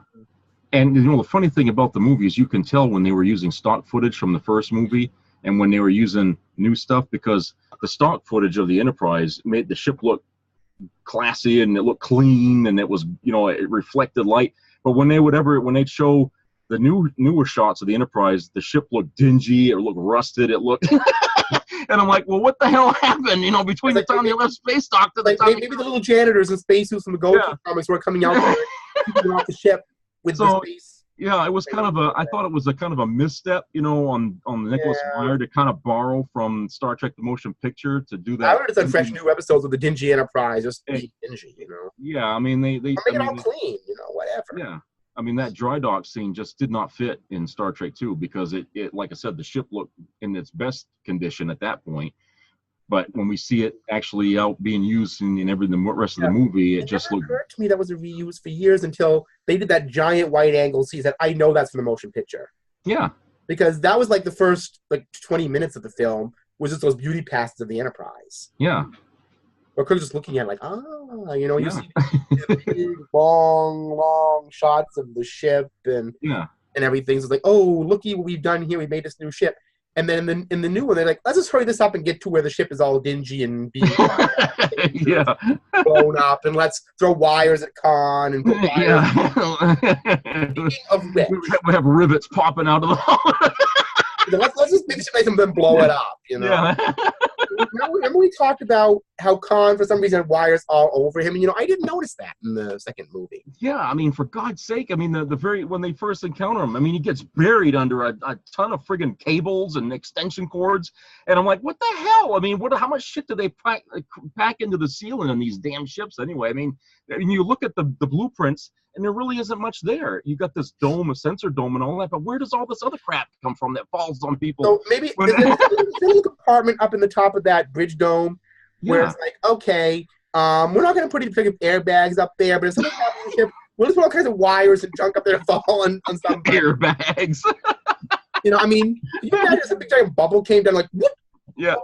And the funny thing about the movie is you can tell when they were using stock footage from the first movie and when they were using new stuff, because the stock footage of the Enterprise made the ship look classy and it looked clean, and it was, it reflected light. But when they'd show the newer shots of the Enterprise, the ship looked dingy, it looked rusted, it looked and I'm like, well, what the hell happened, between the time they left space dock to the time maybe the little janitors in spacesuits from the Gold comics were coming out there keeping off the ship with the space. Yeah, it was I thought it was a kind of a misstep, on Nicholas Meyer to kind of borrow from Star Trek the Motion Picture to do that. I would have done fresh new episodes of the dingy Enterprise, just be dingy, Yeah, I mean they make it all clean, whatever. Yeah. I mean, that dry dock scene just did not fit in Star Trek II, because it like I said, the ship looked in its best condition at that point. But when we see it actually out being used in the rest of the movie, it just looked. It occurred to me that was a reuse for years until they did that giant wide angle scene. That I know that's from the motion picture. Yeah. Because that was like the first 20 minutes of the film was just those beauty passes of the Enterprise. Yeah. Or Kirk's just looking at it like, you see big, long shots of the ship and everything. So it's like, oh, looky what we've done here. We made this new ship. And then in the new one, they're like, let's just hurry this up and get to where the ship is all dingy and being blown up, and let's throw wires at Khan and put wires. Speaking of which, we have rivets popping out of the hole. let's just make the ship nice and then blow it up, Yeah. Remember we talked about how Khan, for some reason, had wires all over him? And, I didn't notice that in the second movie. Yeah, I mean, for God's sake, I mean, when they first encounter him, I mean, he gets buried under a ton of friggin' cables and extension cords. And I'm like, what the hell? I mean, how much shit do they pack into the ceiling on these damn ships anyway? I mean, you look at the blueprints, and there really isn't much there. You got this dome, a sensor dome and all that, but where does all this other crap come from that falls on people? So maybe there's a little compartment up in the top of that bridge dome where it's like, okay, we're not going to put any freaking airbags up there, but if something happens to the ship, we'll just put all kinds of wires and junk up there to fall on some airbags. I mean, can you imagine if a big giant bubble came down like, whoop? Yeah.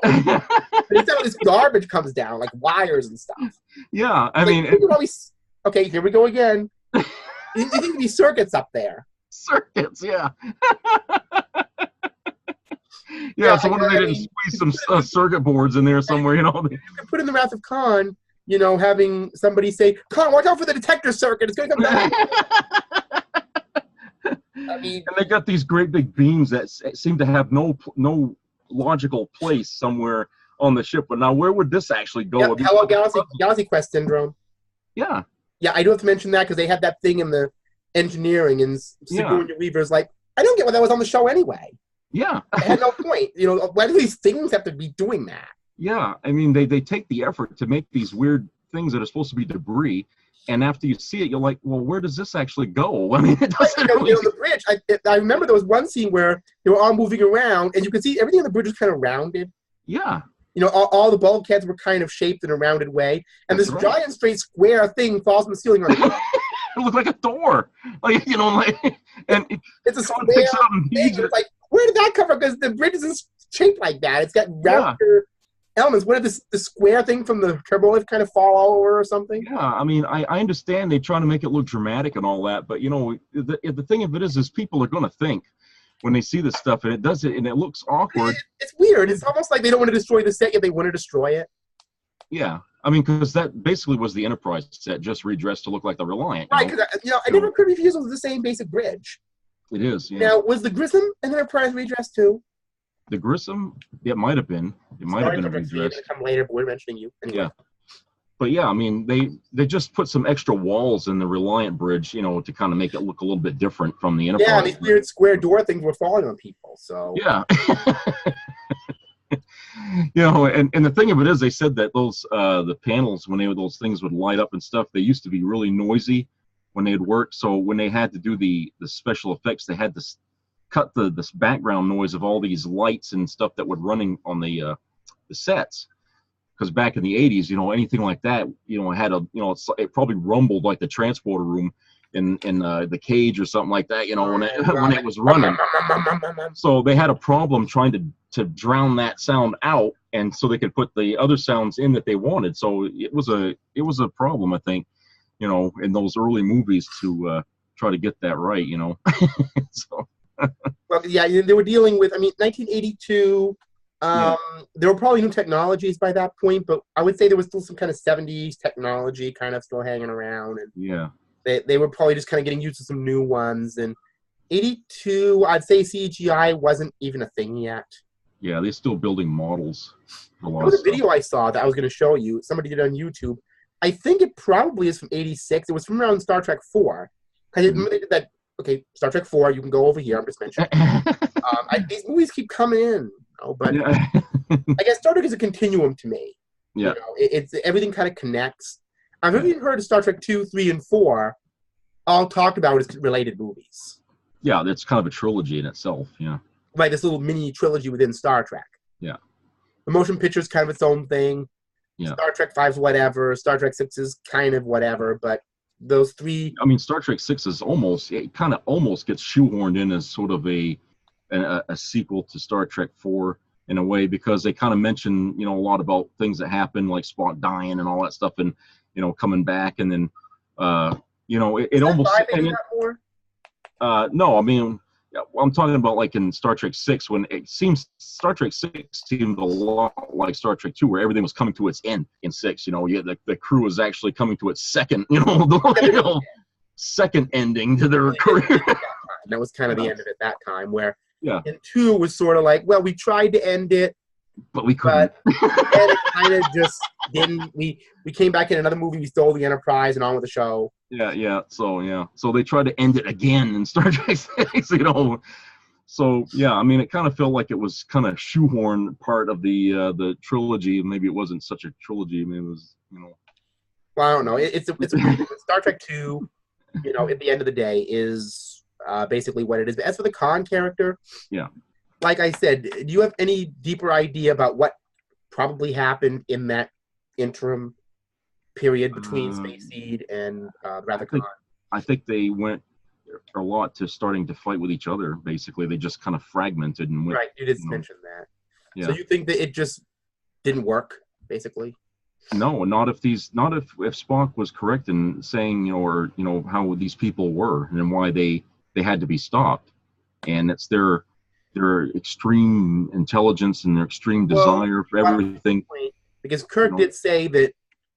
Instead of this garbage comes down, like wires and stuff. Yeah, I mean... Okay, here we go again. You think there'd be circuits up there? Circuits, yeah. So what if they didn't squeeze some circuit boards in there somewhere, You could put in the Wrath of Khan, having somebody say, Khan, watch out for the detector circuit. It's going to come down. And they got these great big beams that seem to have no logical place somewhere on the ship. But now where would this actually go? Yep, hello, Galaxy Quest syndrome. Yeah. Yeah, I do have to mention that because they had that thing in the engineering, and Sigourney Weaver's like, I don't get why that was on the show anyway. Yeah. It had no point. Why do these things have to be doing that? Yeah, I mean, they take the effort to make these weird things that are supposed to be debris, and after you see it, you're like, well, where does this actually go? I mean, it doesn't really... On the bridge, I remember there was one scene where they were all moving around, and you could see everything on the bridge was kind of rounded. Yeah. You know, all the bulkheads were kind of shaped in a rounded way, and That's this right. giant straight square thing falls from the ceiling on it. It looked like a door, like and It's a someone square picks it up and thing. heaves And it. it's like, where did that come from? Because the bridge isn't shaped like that. It's got rounder elements. Where did the square thing from the turbo lift kind of fall over or something? Yeah, I mean, I understand they try to make it look dramatic and all that, but the thing of it is people are going to think when they see this stuff, and it does it, and it looks awkward. It's weird. It's almost like they don't want to destroy the set, yet they want to destroy it. Yeah, I mean, because that basically was the Enterprise set, just redressed to look like the Reliant. Right, because I never could refuse it was the same basic bridge. It is, yeah. Now, was the Grissom an Enterprise redress too? The Grissom, it might have been. It might have been a redress. It's come later, but we're mentioning you. Anyway. Yeah. But yeah, I mean, they just put some extra walls in the Reliant bridge, to kind of make it look a little bit different from the Enterprise. Yeah, these weird square door things were falling on people. So yeah. And the thing of it is, they said that those the panels, when those things would light up and stuff, they used to be really noisy when they'd work. So when they had to do the special effects, they had to cut this background noise of all these lights and stuff that would running on the sets. Because back in the 80s, anything like that, had it probably rumbled like the transporter room in the cage or something like that, when it was running. So they had a problem trying to drown that sound out, and so they could put the other sounds in that they wanted. So it was a problem, I think, in those early movies to try to get that right, So. Well, yeah, they were dealing with. 1982. There were probably new technologies by that point, but I would say there was still some kind of 70s technology kind of still hanging around. And yeah. They were probably just kind of getting used to some new ones. And 82, I'd say CGI wasn't even a thing yet. Yeah, they're still building models. There was a video I saw that I was going to show you. Somebody did it on YouTube. I think it probably is from 86. It was from around Star Trek 4. Because they did that, okay, Star Trek 4, you can go over here. I'm just mentioning. These movies keep coming in. But yeah. I guess Star Trek is a continuum to me. Yeah. It's everything kind of connects. I've even heard of Star Trek 2, 3, and 4 all talked about as related movies. Yeah, that's kind of a trilogy in itself, yeah. Like this little mini trilogy within Star Trek. Yeah. The motion picture is kind of its own thing. Yeah. Star Trek 5's whatever. Star Trek 6 is kind of whatever. But those three... Star Trek 6 is almost gets shoehorned in as sort of a sequel to Star Trek 4 in a way, because they kind of mention, a lot about things that happen, like Spock dying and all that stuff, and, coming back, and then, it almost... No, I'm talking about like in Star Trek 6, when it seems Star Trek 6 seemed a lot like Star Trek 2, where everything was coming to its end in 6. The crew was actually coming to its second, second ending to their career. That was kind of the end of it that time, where yeah. in 2 was sort of like, well, we tried to end it, but we couldn't. But it kind of just didn't. We came back in another movie, we stole the Enterprise, and on with the show. Yeah. So they tried to end it again in Star Trek 6, So yeah, it kind of felt like it was kind of shoehorned part of the trilogy. Maybe it wasn't such a trilogy. It was, Well, I don't know. It's Star Trek 2. At the end of the day, is basically what it is. But as for the Khan character, yeah, like I said, do you have any deeper idea about what probably happened in that interim period between Space Seed and Wrath of Khan? I think they went a lot to starting to fight with each other. Basically, they just kind of fragmented and went. Right, you did mention that. Yeah. So you think that it just didn't work, basically? No, not if Spock was correct in saying, how these people were and why they had to be stopped, and it's their extreme intelligence and their extreme desire for everything. Because Kirk did say that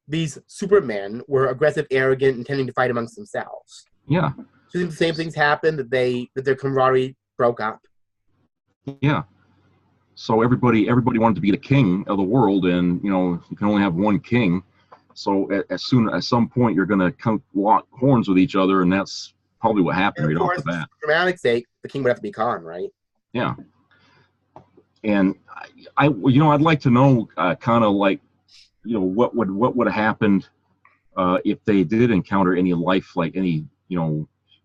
these Supermen were aggressive, arrogant, intending to fight amongst themselves. Yeah. So the same things happened, that their camaraderie broke up. Yeah. So everybody wanted to be the king of the world, and you can only have one king. So at some point you're going to lock horns with each other, and that's probably what happened right off the bat. For dramatic sake, the king would have to be Khan, right? Yeah. And I'd like to know kind of like, what would have happened if they did encounter any life, like any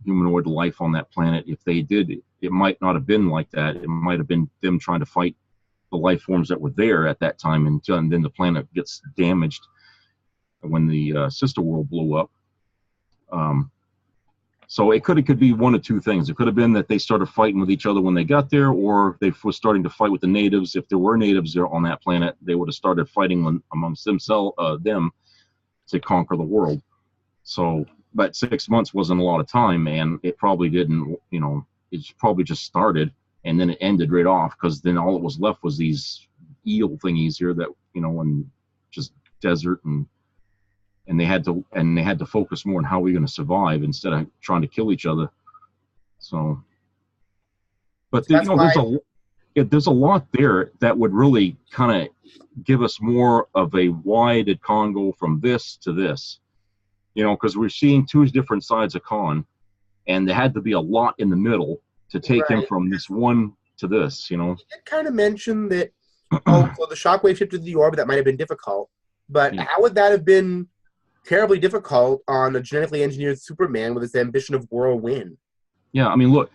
humanoid life on that planet. If they did, it might not have been like that. It might have been them trying to fight life forms that were there at that time, and then the planet gets damaged when the sister world blew up. So it could be one of two things. It could have been that they started fighting with each other when they got there, or they were starting to fight with the natives. If there were natives there on that planet, they would have started fighting amongst them to conquer the world. So, but 6 months wasn't a lot of time, and it probably didn't, it probably just started and then it ended right off, because then all that was left was these eel thingies here that, and just desert, and they had to focus more on how we're going to survive instead of trying to kill each other. So, but there's a lot there that would really kind of give us more of a why did Khan go from this to this, because we're seeing two different sides of Khan, and there had to be a lot in the middle to take him from this one to this. You did kind of mention that so the shockwave shifted to the orbit. That might have been difficult, but how would that have been terribly difficult on a genetically engineered Superman with his ambition of whirlwind? Yeah, I mean, look,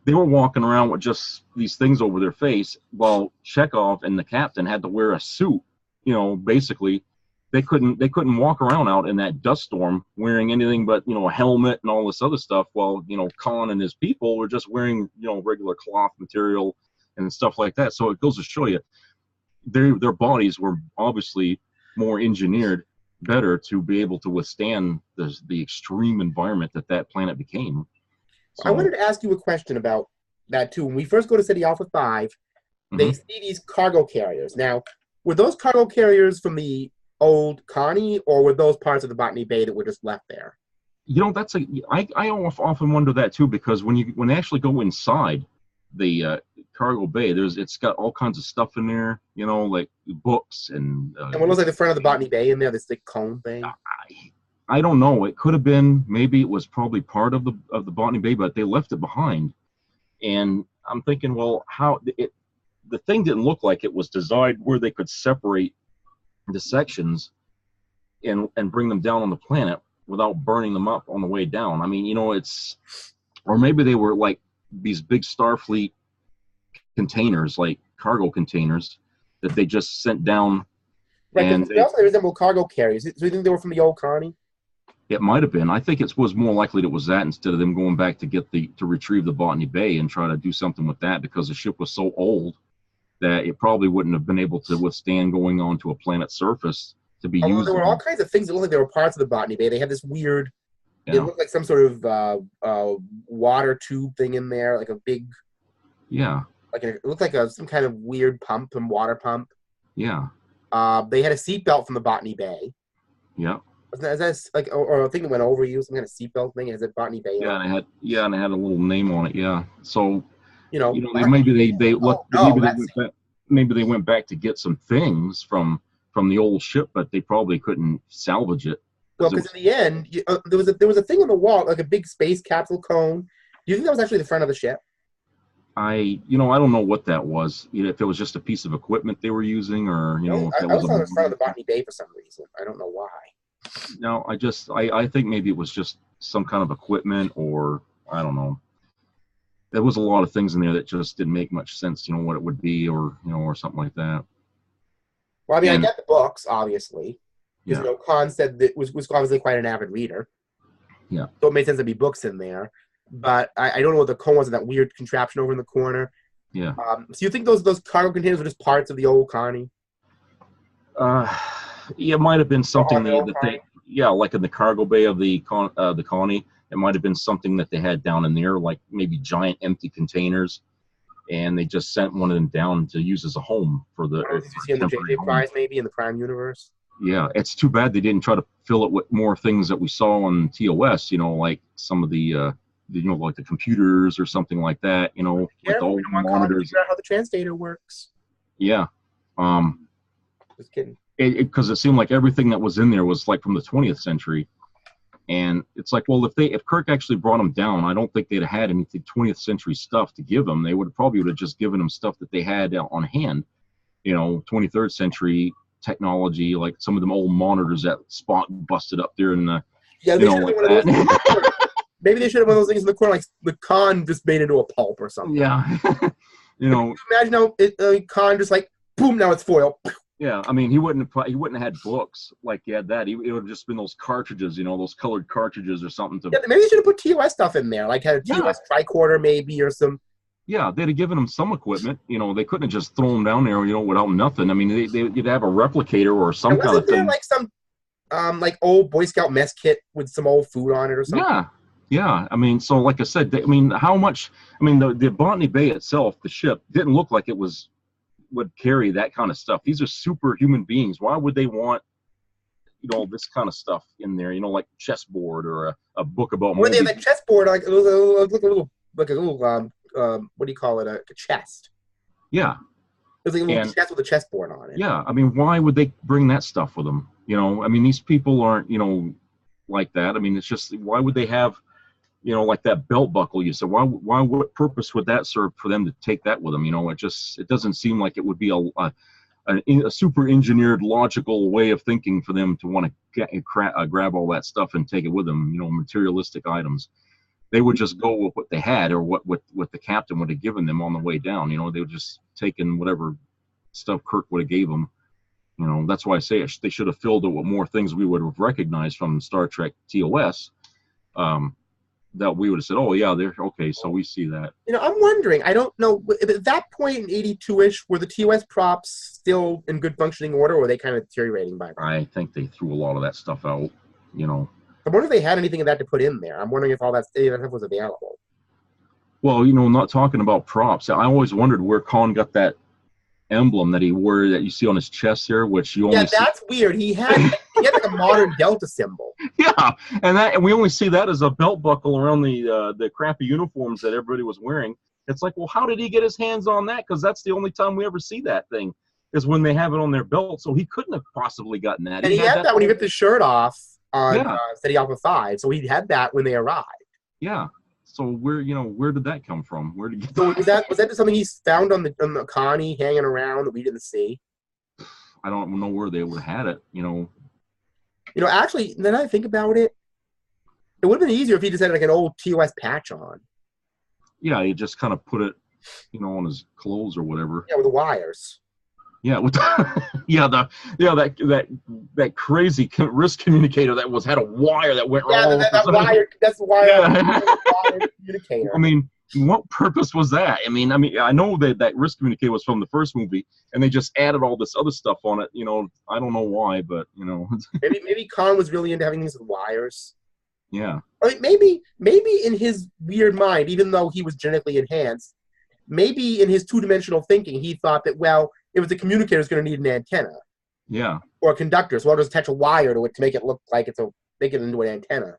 they were walking around with just these things over their face, while Chekhov and the captain had to wear a suit. Basically, they couldn't walk around out in that dust storm wearing anything but a helmet and all this other stuff, while Khan and his people were just wearing regular cloth material and stuff like that. So it goes to show you their bodies were obviously more engineered better to be able to withstand the extreme environment that planet became. So, I wanted to ask you a question about that too. When we first go to City Alpha 5, they see these cargo carriers. Now, were those cargo carriers from the old Connie, or were those parts of the Botany Bay that were just left there? I often wonder that too, because when they actually go inside the cargo bay, it's got all kinds of stuff in there, like books and what looks like the front of the Botany Bay in there, this big cone thing. I don't know. It could have been, maybe it was probably part of the Botany Bay, but they left it behind. And I'm thinking, well, the thing didn't look like it was designed where they could separate the sections and bring them down on the planet without burning them up on the way down. I mean, or maybe they were like these big Starfleet containers, like cargo containers that they just sent down. Right, and they also resemble cargo carriers. So you think they were from the old Connie? It might have been. I think it was more likely that it was that, instead of them going back to retrieve the Botany Bay and try to do something with that, because the ship was so old that it probably wouldn't have been able to withstand going on to a planet's surface to be used. There were all kinds of things that looked like they were parts of the Botany Bay. They had this weird, it looked like some sort of water tube thing in there, like a big, it looked like some kind of weird pump, some water pump. Yeah. They had a seatbelt from the Botany Bay. Yeah. Is that like, or a thing that went over you, some kind of seatbelt thing? Has it Botany Bay? Yeah, and it had a little name on it. Yeah. So, maybe maybe they went back to get some things from the old ship, but they probably couldn't salvage it. Well, because in the end, there was a thing on the wall, like a big space capsule cone. Do you think that was actually the front of the ship? I don't know what that was. If it was just a piece of equipment they were using, or if it was on the front of the Botany Bay for some reason. I don't know why. No, I think maybe it was just some kind of equipment, or I don't know. There was a lot of things in there that just didn't make much sense, what it would be, or or something like that. Well, I mean, I get the books, obviously. Because, Khan said that was obviously quite an avid reader. Yeah. So it made sense to be books in there. But I don't know what the cone was in that weird contraption over in the corner. Yeah. So you think those cargo containers were just parts of the old Connie? It might have been something like in the cargo bay of the Connie. It might have been something that they had down in there, like maybe giant empty containers, and they just sent one of them down to use as a home for the. Did you see in the J.J. Prize, maybe in the Prime universe? Yeah, it's too bad they didn't try to fill it with more things that we saw on TOS. Like some of the like the computers or something like that. With the old monitors. Figure out how the translator works. Yeah. Just kidding. Because it seemed like everything that was in there was like from the 20th century, and it's like, well, if Kirk actually brought them down, I don't think they'd have had any 20th century stuff to give them. They would have just given them stuff that they had on hand, 23rd century technology, like some of them old monitors that Spock busted up there in the maybe they should have one of those things in the corner, like the Khan just made into a pulp or something. Yeah. Can you imagine how Khan just like boom, now it's foil. Yeah, I mean, he wouldn't have had books like he had that. It would have just been those cartridges, those colored cartridges or something. Yeah, maybe they should have put TOS stuff in there, like had a TOS tricorder maybe or some. Yeah, they'd have given him some equipment. They couldn't have just thrown him down there, without nothing. I mean, they'd have a replicator or some kind of thing. Wasn't there like some, like old Boy Scout mess kit with some old food on it or something? Yeah. I mean, so like I said, how much? I mean, the Botany Bay itself, the ship, didn't look like it would carry that kind of stuff. These are superhuman beings. Why would they want, this kind of stuff in there? Like chessboard or a book about. Were they have a chessboard like a little what do you call it? A chest. Yeah. It was like a little chest with a chessboard on it. Yeah, I mean, why would they bring that stuff with them? I mean, these people aren't, like that. I mean, it's just, why would they have, like that belt buckle you said? What purpose would that serve for them to take that with them? It doesn't seem like it would be a super engineered, logical way of thinking for them to want to grab all that stuff and take it with them, materialistic items. They would just go with what they had or what the captain would have given them on the way down. They would just taken whatever stuff Kirk would have gave them. That's why I say they should have filled it with more things we would have recognized from Star Trek TOS. That we would have said, oh yeah, they're okay, so we see that. I'm wondering, I don't know, at that point in 82-ish, were the TOS props still in good functioning order, or were they kind of deteriorating by then? I think they threw a lot of that stuff out, I wonder if they had anything of that to put in there. I'm wondering if all that stuff was available. Well, not talking about props, I always wondered where Khan got that emblem that he wore that you see on his chest here, which you only see. That's weird. He had like a modern Delta symbol. Yeah, and we only see that as a belt buckle around the crappy uniforms that everybody was wearing. It's like, well, how did he get his hands on that? Because that's the only time we ever see that thing is when they have it on their belt. So he couldn't have possibly gotten that. And he had that when he ripped his shirt off on Steady Alpha 5. So he had that when they arrived. Yeah. So where did that come from? Where did he get so was that just something he found on the Connie hanging around that we didn't see? I don't know where they would have had it. Actually, then I think about it, it would have been easier if he just had like an old TOS patch on. Yeah, he just kind of put it, on his clothes or whatever. Yeah, with the wires. Yeah, with that crazy wrist communicator that had a wire that went all. That wire. That's the wire. Wire communicator. I mean, what purpose was that? I mean, I know that wrist communicator was from the first movie, and they just added all this other stuff on it. I don't know why, but maybe Khan was really into having these wires. Yeah. I mean, maybe in his weird mind, even though he was genetically enhanced, maybe in his two-dimensional thinking, he thought that, well, if it's a communicator, it's going to need an antenna. Yeah. Or a conductor, so I'll just attach a wire to it to make it look like make it into an antenna.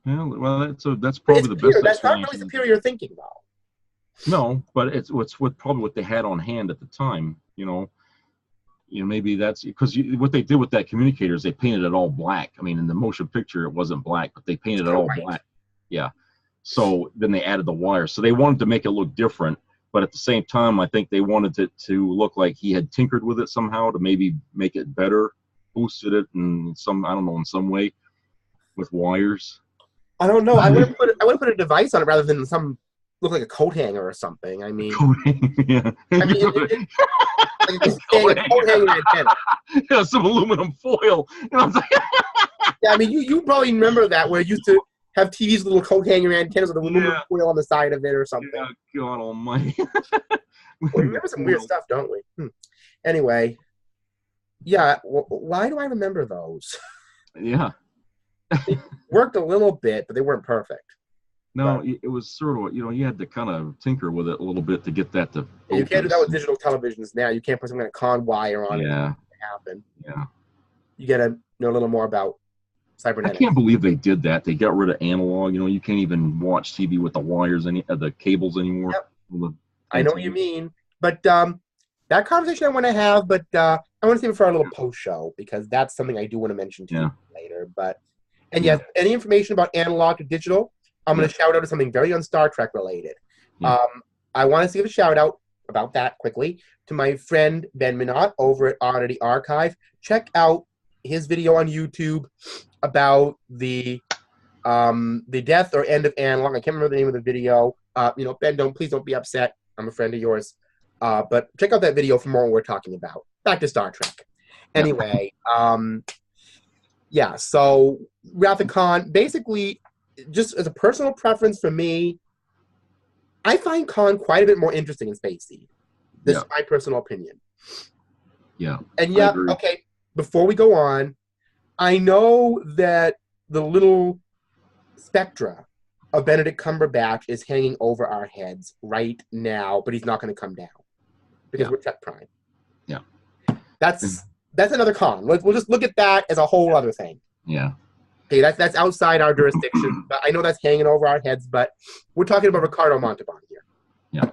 Yeah, well, that's probably the best. That's not really superior thinking, though. No, but it's probably what they had on hand at the time. Maybe that's because what they did with that communicator is they painted it all black. I mean, in the motion picture, it wasn't black, but they painted it all black. Yeah. So then they added the wire. So they wanted to make it look different. But at the same time, I think they wanted it to look like he had tinkered with it somehow to maybe make it better, boosted it in some way with wires. I don't know. I would have put a device on it rather than look like a coat hanger or something. I mean, yeah. I mean, like a coat hanger antenna. Yeah, some aluminum foil. Yeah, I mean, you probably remember that where it used to have TVs with little coat hanger antennas with aluminum foil on the side of it or something. Yeah, God almighty. We remember some weird stuff, don't we? Anyway, yeah, why do I remember those? Yeah. They worked a little bit, but they weren't perfect. No, it was sort of, you had to kind of tinker with it a little bit to get that to focus. You can't do that with digital televisions now. You can't put some kind of con wire on it to happen. Yeah. You got to know a little more about cybernetics. I can't believe they did that. They got rid of analog. You can't even watch TV with the wires, the cables anymore. Yep. I know what you mean. But that conversation I want to have, but I want to save it for our little post show because that's something I do want to mention to you later. And yes, any information about analog to digital, I'm going to shout out to something very on Star Trek related. Yeah. I want to give a shout out about that quickly to my friend Ben Minot over at Oddity Archive. Check out his video on YouTube about the death or end of analog. I can't remember the name of the video. Ben, please don't be upset. I'm a friend of yours. But check out that video for more on what we're talking about. Back to Star Trek. Anyway, yeah, so Wrath of Khan, basically, just as a personal preference for me, I find Khan quite a bit more interesting in Space Seed. This is my personal opinion. Yeah. And yeah, okay, before we go on, I know that the little spectra of Benedict Cumberbatch is hanging over our heads right now, but he's not going to come down because we're Trek Prime. Yeah. That's another con. We'll just look at that as a whole other thing. Yeah. Okay, that's outside our jurisdiction. But I know that's hanging over our heads, but we're talking about Ricardo Montalban here. Yeah.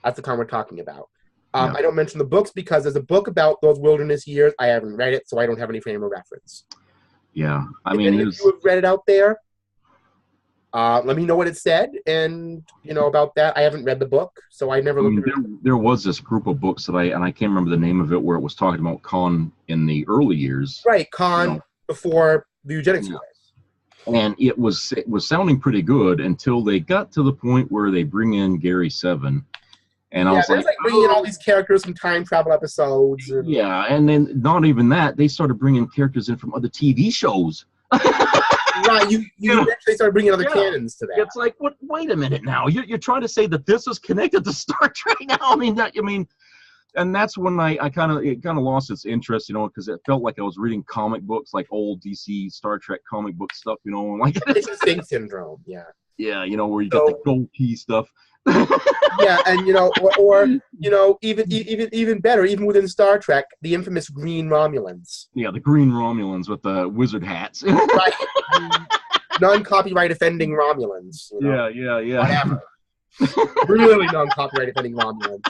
That's the con we're talking about. I don't mention the books because there's a book about those wilderness years. I haven't read it, so I don't have any frame of reference. Yeah. I if mean, any of you have read it out there, let me know what it said, and about that. I haven't read the book, so I never looked at it. There was this group of books that I can't remember the name of it, where it was talking about Khan in the early years. Right, Khan before the eugenics wars. And it was sounding pretty good until they got to the point where they bring in Gary Seven. And I was like bringing in all these characters from time travel episodes. And then not even that, they started bringing characters in from other TV shows. Right, you actually started bringing other canons to that. It's like, what? Wait a minute now. You're trying to say that this is connected to Star Trek now? I mean, and that's when it kind of lost its interest, because it felt like I was reading comic books, like old DC Star Trek comic book stuff, like it's a Sting syndrome, yeah. Yeah, where you got the gold key stuff. Yeah, and even better, even within Star Trek, the infamous Green Romulans. Yeah, the Green Romulans with the wizard hats. Right. Non-copyright offending Romulans. Yeah. Whatever. Really non-copyright offending Romulans.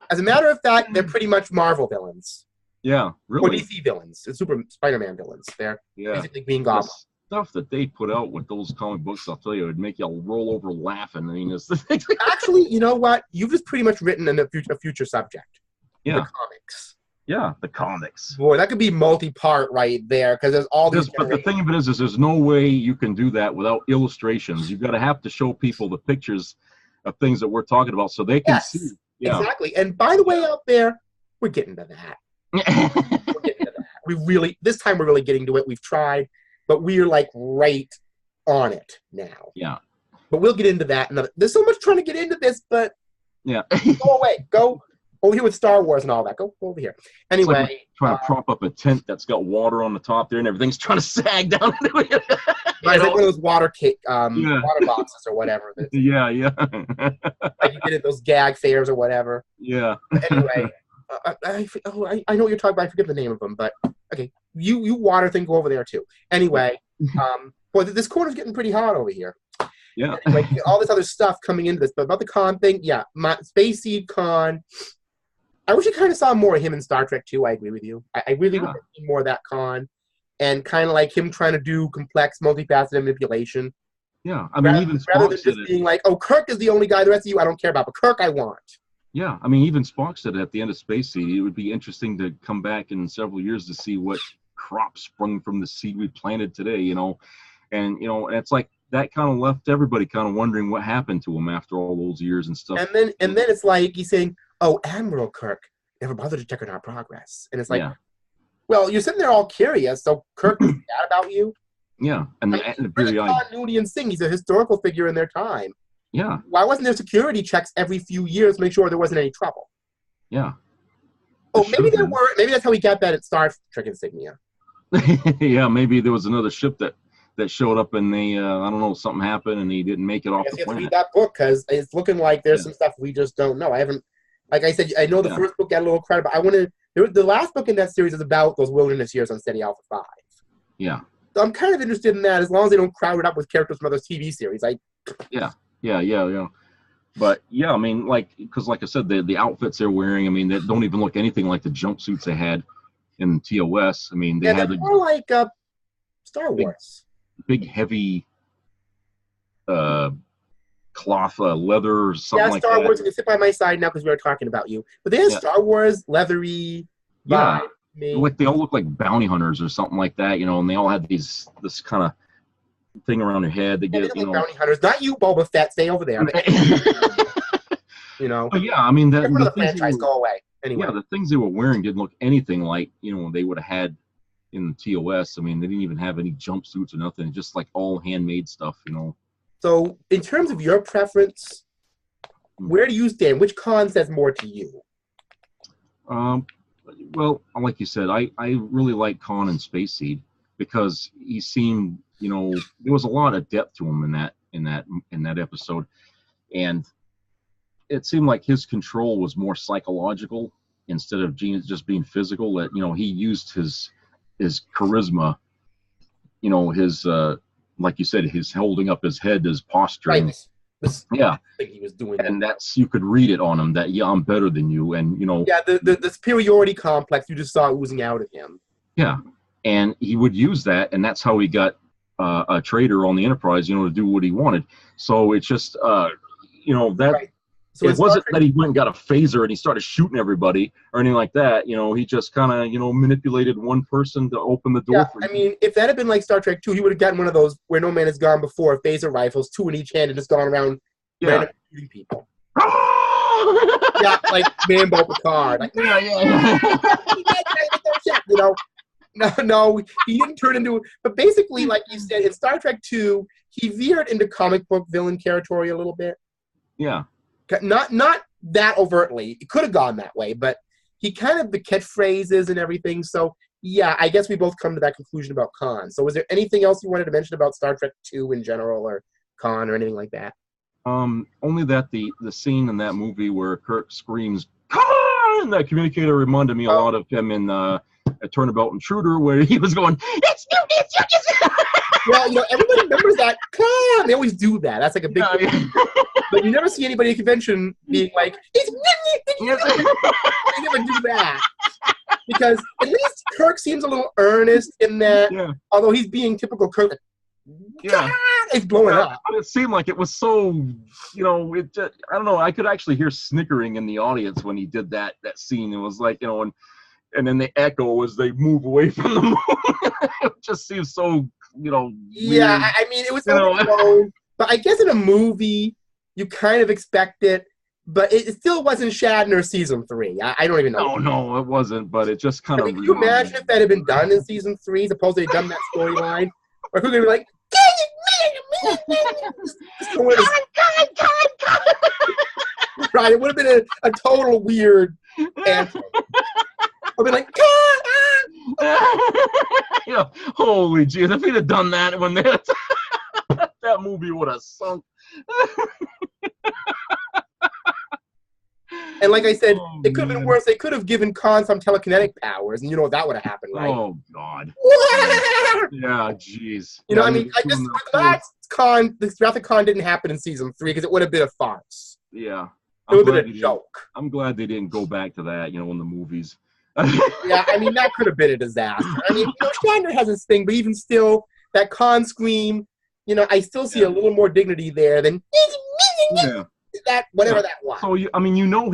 As a matter of fact, they're pretty much Marvel villains. Yeah, really. Or DC villains. Super Spider-Man villains. They're basically Green Goblin. Stuff that they put out with those comic books, I'll tell you, it would make you roll over laughing. I mean, it's actually, you know what? You've just pretty much written a future subject. Yeah. The comics. Yeah, the comics. Boy, that could be multi-part right there, because there's all these. But the thing of it is there's no way you can do that without illustrations. You've got to have to show people the pictures of things that we're talking about so they can see. Yeah. Exactly. And by the way, out there, we're getting to that. We're getting to that. This time we're really getting to it. We've tried. But we're like right on it now. Yeah. But we'll get into that. There's so much trying to get into this, but go away. Go over here with Star Wars and all that. Go over here. Anyway. It's like trying to prop up a tent that's got water on the top there and everything's trying to sag down into it. Right, like one of those water boxes or whatever. Yeah. Like you get at those gag fairs or whatever. Yeah. But anyway, I know what you're talking about. I forget the name of them, but okay. You water thing, go over there too. Anyway, boy, this corner's getting pretty hot over here. Yeah. Anyway, all this other stuff coming into this, but about the Khan thing, Space Seed Khan. I wish you kind of saw more of him in Star Trek 2. I agree with you. I really want to see more of that Khan, and kind of like him trying to do complex, multifaceted manipulation. Yeah, I mean, even rather than just being like, "Oh, Kirk is the only guy. The rest of you, I don't care about, but Kirk, I want." Yeah, I mean, even Spock said at the end of Space Seed, it would be interesting to come back in several years to see what crop sprung from the seed we planted today, and it's like that kind of left everybody kind of wondering what happened to him after all those years and stuff. And then it's like he's saying, "Oh, Admiral Kirk never bothered to check on our progress," and it's like, well, you're sitting there all curious, so Kirk is mad about you. Yeah, and the Khan Noonian Singh, he's a historical figure in their time. Yeah. Why wasn't there security checks every few years to make sure there wasn't any trouble? Yeah. Oh, maybe there were. Maybe that's how we got that at Star Trek insignia. Yeah, maybe there was another ship that showed up and they, I don't know, something happened and he didn't make it off the planet. Read that book because it's looking like there's some stuff we just don't know. I haven't, like I said, I know the first book got a little credit, but I wanted, the last book in that series is about those wilderness years on Steady Alpha 5. Yeah. So I'm kind of interested in that as long as they don't crowd it up with characters from other TV series. Yeah. But yeah, I mean, because like I said, the outfits they're wearing, I mean, they don't even look anything like the jumpsuits they had in TOS. I mean, they had more like Star Wars. Big heavy cloth leather or something like that. Yeah, Star Wars. You can sit by my side now because we were talking about you. But they had Star Wars leathery vibe. Like they all look like bounty hunters or something like that, and they all had this kind of thing around their head. They get like bounty hunters. Not you, Boba Fett. Stay over there. You know, But yeah, I mean, in front of the the things franchise, go away. Anyway, yeah, the things they were wearing didn't look anything like, they would have had in the TOS. I mean, they didn't even have any jumpsuits or nothing, just like all handmade stuff. So, in terms of your preference, where do you stand? Which con says more to you? Well, like you said, I really like Khan and Space Seed because he seemed, there was a lot of depth to him in that episode, and it seemed like his control was more psychological instead of just being physical. That he used his charisma, his like you said, his holding up his head, his posturing. Right. Yeah, thing he was doing, and you could read it on him that I'm better than you, and yeah, the superiority complex you just saw oozing out of him. Yeah, and he would use that, and that's how he got a trader on the Enterprise, to do what he wanted. So it's just that. Right. So it wasn't that he went and got a phaser and he started shooting everybody or anything like that. He just kind of manipulated one person to open the door. Yeah, I mean, if that had been like Star Trek 2, he would have gotten one of those where no man has gone before, phaser rifles, 2 in each hand, and just gone around random shooting people. Yeah, like Mambo Picard. Like, No, he didn't turn into. But basically, like you said, in Star Trek 2, he veered into comic book villain territory a little bit. Yeah. Not that overtly. It could have gone that way, but he kind of the catchphrases and everything. So yeah, I guess we both come to that conclusion about Khan. So was there anything else you wanted to mention about Star Trek 2 in general, or Khan, or anything like that? Only that the scene in that movie where Kirk screams Khan, that communicator reminded me a lot of him in a Turnabout Intruder, where he was going, it's Well, everybody remembers that Khan. They always do that. That's like a big But you never see anybody at a convention being like, it's they never do that. Because at least Kirk seems a little earnest in that, although he's being typical Kirk. Yeah. It's blowing up. But it seemed like it was so, it just, I don't know, I could actually hear snickering in the audience when he did that scene. It was like, and then the echo as they move away from the moon. It just seems so, weird. Yeah, I mean, it was overblown, but I guess in a movie, you kind of expect it, but it still wasn't Shatner season 3. I don't even know. No, it wasn't, but it just kind of. Can you imagine if that had been done in season 3, supposed to have done that storyline? Or who's going to be like, right, it would have been a total weird answer. I've been like, holy jeez, if he'd have done that when that movie would have sunk. And like I said, it could have been worse. They could have given Khan some telekinetic powers, and what that would have happened, right? Oh, God. Yeah, jeez. I mean, I just glad the Wrath of Khan didn't happen in season 3 because it would have been a farce. Yeah. It would have been a joke. I'm glad they didn't go back to that, in the movies. Yeah, I mean, that could have been a disaster. I mean, Shatner has his thing, but even still, that Khan scream, I still see a little more dignity there than that, whatever that was. So, he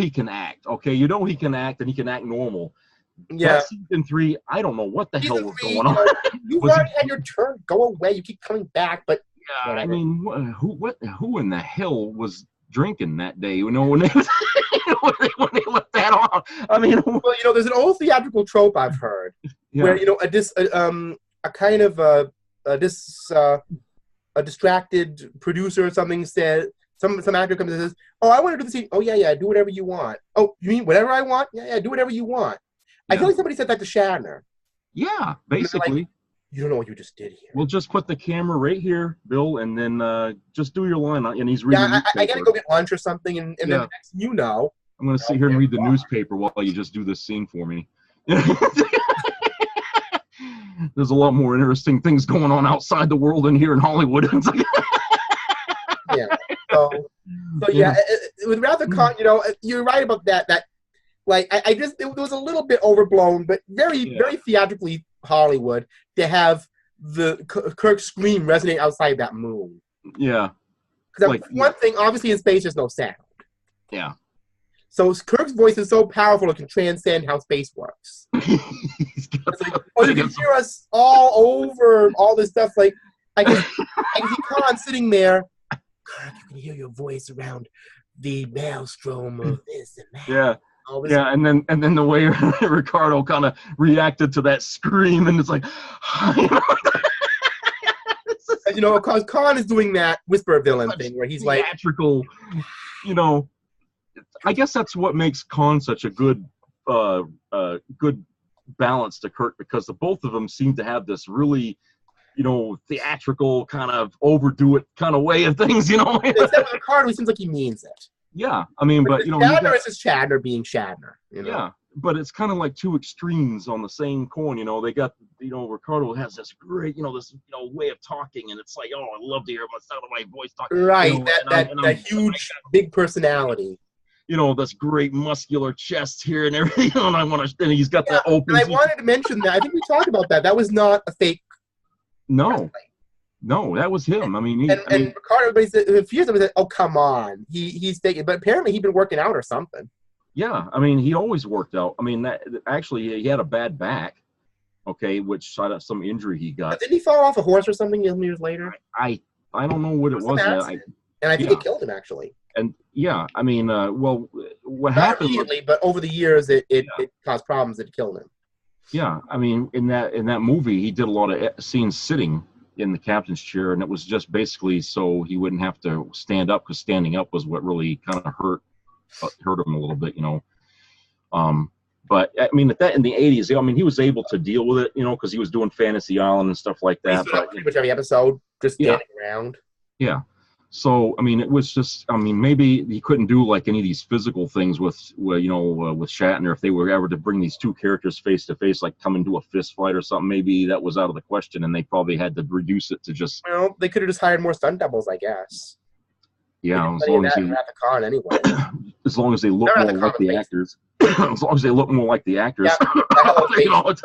can act, okay? He can act, and he can act normal. Yeah. But season 3, I don't know what the hell was going on. You already had your turn. Go away. You keep coming back, but whatever. I mean, who in the hell was drinking that day? When they let that on. I mean, well, there's an old theatrical trope I've heard where a distracted producer or something said. Some actor comes and says, "Oh, I want to do the scene. Oh, yeah, do whatever you want. Oh, you mean whatever I want? Yeah, do whatever you want." I feel like somebody said that to Shatner. Yeah, basically. Like, you don't know what you just did here. We'll just put the camera right here, Bill, and then just do your line. And he's reading. Yeah, I gotta go get lunch or something, and then the next I'm gonna sit here and read the newspaper while you just do this scene for me. There's a lot more interesting things going on outside the world than here in Hollywood. Yeah. So yeah, with Wrath of Khan, you're right about that. That, like, it was a little bit overblown, but very theatrically Hollywood to have the Kirk scream resonate outside that moon. Yeah. Because one thing, obviously in space there's no sound. Yeah. So Kirk's voice is so powerful it can transcend how space works. You can hear us all over all this stuff. Like, I can see Khan sitting there. Kirk, you can hear your voice around the maelstrom of this and that. Yeah. All this. Yeah, and then the way Ricardo kind of reacted to that scream, and it's like, You know, because Khan is doing that whisper villain thing where he's theatrical, like, you know. I guess that's what makes Khan such a good balance to Kirk, because the both of them seem to have this really, you know, theatrical kind of overdo it kind of way of things, you know. Except with Ricardo, he seems like he means it. Yeah, I mean, but you know, Shatner is just Shatner being Shatner. You know? Yeah, but it's kind of like two extremes on the same coin. You know, they got, you know, Ricardo has this great, you know, this, you know, way of talking, and it's like, oh, I love to hear my sound of my voice talking. Right, you know, that huge, big personality. You know, this great muscular chest here and everything. You know, and I want to, and he's got that open. And I wanted to mention that. I think we talked about that. That was not a fake. No, that was him. I mean, and Ricardo, everybody said, a few years ago, said, "Oh, come on, he's taking." But apparently, he'd been working out or something. Yeah, I mean, he always worked out. I mean, that actually, he had a bad back, okay, which side of some injury he got. But didn't he fall off a horse or something years later? I don't know what it was. And I think it killed him, actually. And yeah, I mean, well, what Not happened? immediately, but over the years, it caused problems. It killed him. Yeah, I mean, in that movie, he did a lot of scenes sitting in the captain's chair, and it was just basically so he wouldn't have to stand up, because standing up was what really kind of hurt him a little bit, you know. But I mean, in the 80s, I mean, he was able to deal with it, you know, because he was doing Fantasy Island and stuff like that. But pretty much every episode, just standing around. Yeah. So I mean, it was just, I mean, maybe he couldn't do like any of these physical things with Shatner. If they were ever to bring these two characters face to face, like come into a fist fight or something, maybe that was out of the question, and they probably had to reduce it to just. Well, they could have just hired more stunt doubles, I guess. Yeah, as long as anyway. As long as they look more like the actors. As long as they look more like the actors. Yeah, because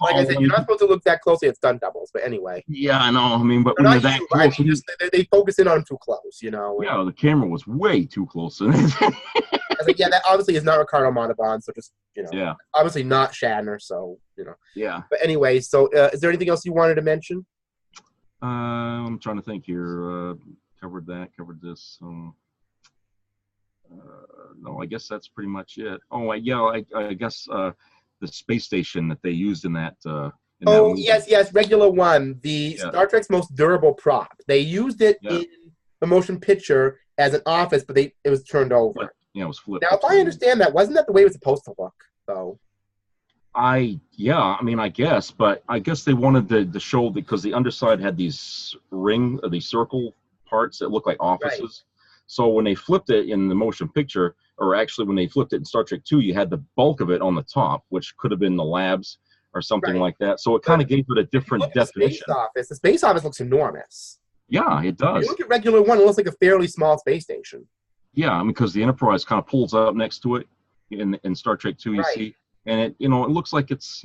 like I said, you're not supposed to look that closely at stunt doubles, but anyway. Yeah, I know. I mean, but when you're that close, they focus in on them too close, you know. Yeah, the camera was way too close. I was like, yeah, that obviously is not Ricardo Montalban, so just, you know. Yeah. Obviously not Shatner, so, you know. Yeah. But anyway, so is there anything else you wanted to mention? I'm trying to think here. Covered that. No, I guess that's pretty much it. Oh, I guess the space station that they used in that. Yes, Regular One, Star Trek's most durable prop. They used it in the motion picture as an office, but it was turned over. Yeah, it was flipped. Now, if I understand that, wasn't that the way it was supposed to look, though? I mean, I guess, but I guess they wanted to show, because the underside had these circle parts that look like offices. Right. So when they flipped it in the motion picture, or actually when they flipped it in Star Trek 2, you had the bulk of it on the top, which could have been the labs or something like that. So it kind of gave it a different definition. The space office looks enormous. Yeah, it does. If you look at Regular One, it looks like a fairly small space station. Yeah, I mean, because the Enterprise kind of pulls up next to it in Star Trek 2, you see. And it looks like it's,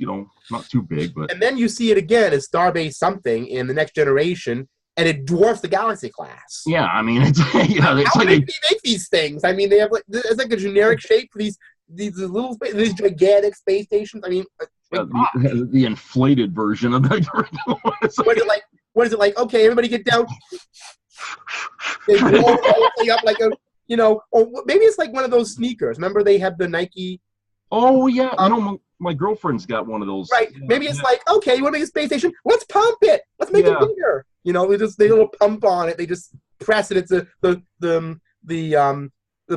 not too big, but. And then you see it again as Starbase something in the Next Generation, and it dwarfs the Galaxy class. Yeah, I mean, it's how do they make these things? I mean, they have it's like a generic shape for these little these gigantic space stations. I mean, the inflated version of the original one. What is it like? Okay, everybody get down. They blow the whole thing up like a, or maybe it's like one of those sneakers. Remember they have the Nike. Oh yeah, my girlfriend's got one of those. Right, maybe it's like, okay, you want to make a space station? Let's pump it. Let's make it bigger. They little pump on it. They just press it. It's the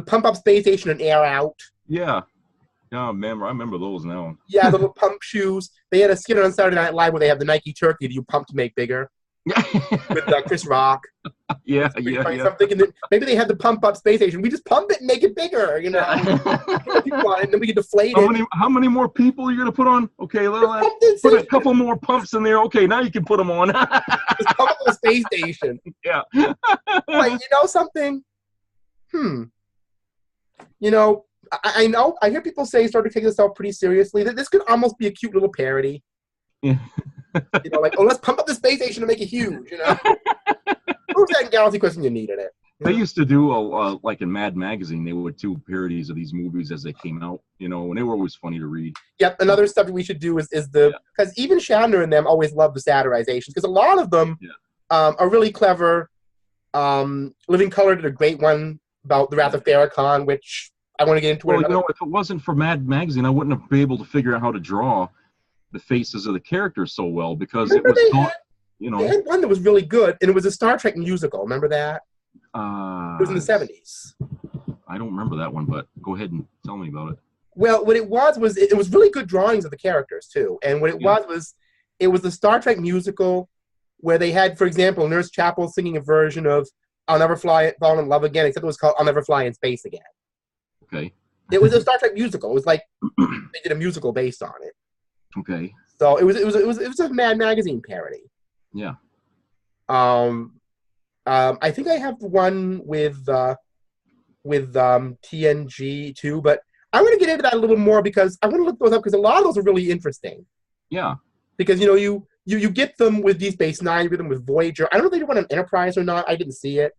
pump up space station and air out. Yeah. Yeah, I remember those now. Yeah, the little pump shoes. They had a skit on Saturday Night Live where they have the Nike turkey that you pump to make bigger. With Chris Rock. Yeah. I'm thinking that maybe they had the pump up space station. We just pump it and make it bigger, People on it, and then we can deflate it. How many more people are you going to put on? Okay, put a couple more pumps in there. Okay, now you can put them on. Just pump up the space station. Yeah. Like, something? I know, I hear people say start to take this out pretty seriously. That this could almost be a cute little parody. Yeah. Let's pump up the space station to make it huge, Who's that in Galaxy Quest when you needed it? They used to do, like in Mad Magazine, they would do parodies of these movies as they came out, and they were always funny to read. Yep, another stuff we should do is because even Shatner and them always love the satirizations, because a lot of them are really clever Living Color did a great one about the Wrath of Farrakhan, which I want to get into. Well, if it wasn't for Mad Magazine, I wouldn't have been able to figure out how to draw the faces of the characters so well, because it was not, They had one that was really good, and it was a Star Trek musical. Remember that? It was in the 70s. I don't remember that one, but go ahead and tell me about it. Well, what it was it was really good drawings of the characters, too. And what it was it was the Star Trek musical where they had, for example, Nurse Chapel singing a version of I'll Never Fall in Love Again, except it was called I'll Never Fly in Space Again. Okay. It was a Star Trek musical. It was like they did a musical based on it. Okay. So it was a Mad Magazine parody. Yeah. I think I have one with TNG too, but I'm going to get into that a little more because I want to look those up because a lot of those are really interesting. Yeah. Because you get them with Deep Space Nine, you get them with Voyager. I don't know if they did one on Enterprise or not. I didn't see it.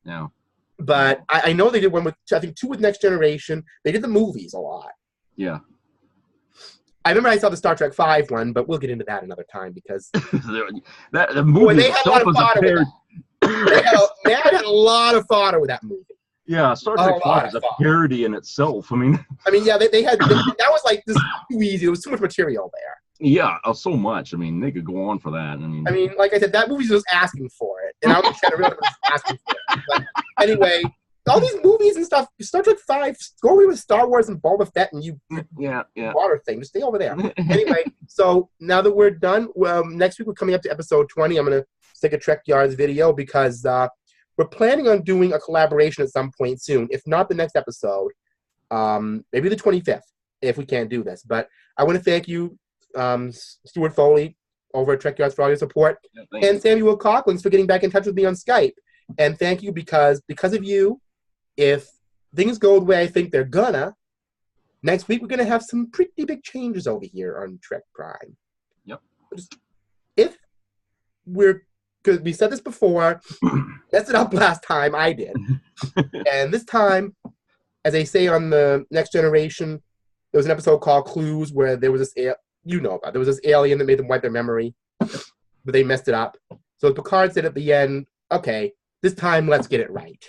No. But I know they did one with, I think, 2 with Next Generation. They did the movies a lot. Yeah. I remember I saw the Star Trek V one, but we'll get into that another time because the movie they had a lot of fodder with that. They had a lot of fodder with that movie. Yeah, Star Trek V is a parody in itself. I mean, yeah, they had that was like this too easy. There was too much material there. Yeah, so much. I mean, they could go on for that. I mean, like I said, that movie's just asking for it, and I was trying to realize it was asking for it. But anyway, all these movies and stuff, Star Trek V, go away with Star Wars and Boba Fett and you water thing. Just stay over there. Anyway, so now that we're done, next week we're coming up to episode 20. I'm going to stick a Trek Yards video because we're planning on doing a collaboration at some point soon. If not the next episode, maybe the 25th, if we can't do this. But I want to thank you, Stuart Foley over at Trek Yards for all your support, and Samuel Coughlins for getting back in touch with me on Skype. And thank you because of you, if things go the way I think they're gonna, next week we're gonna have some pretty big changes over here on Trek Prime. Yep. Because we said this before, messed it up last time, I did. And this time, as they say on the Next Generation, there was an episode called Clues where there was this, there was this alien that made them wipe their memory, but they messed it up. So Picard said at the end, okay, this time let's get it right.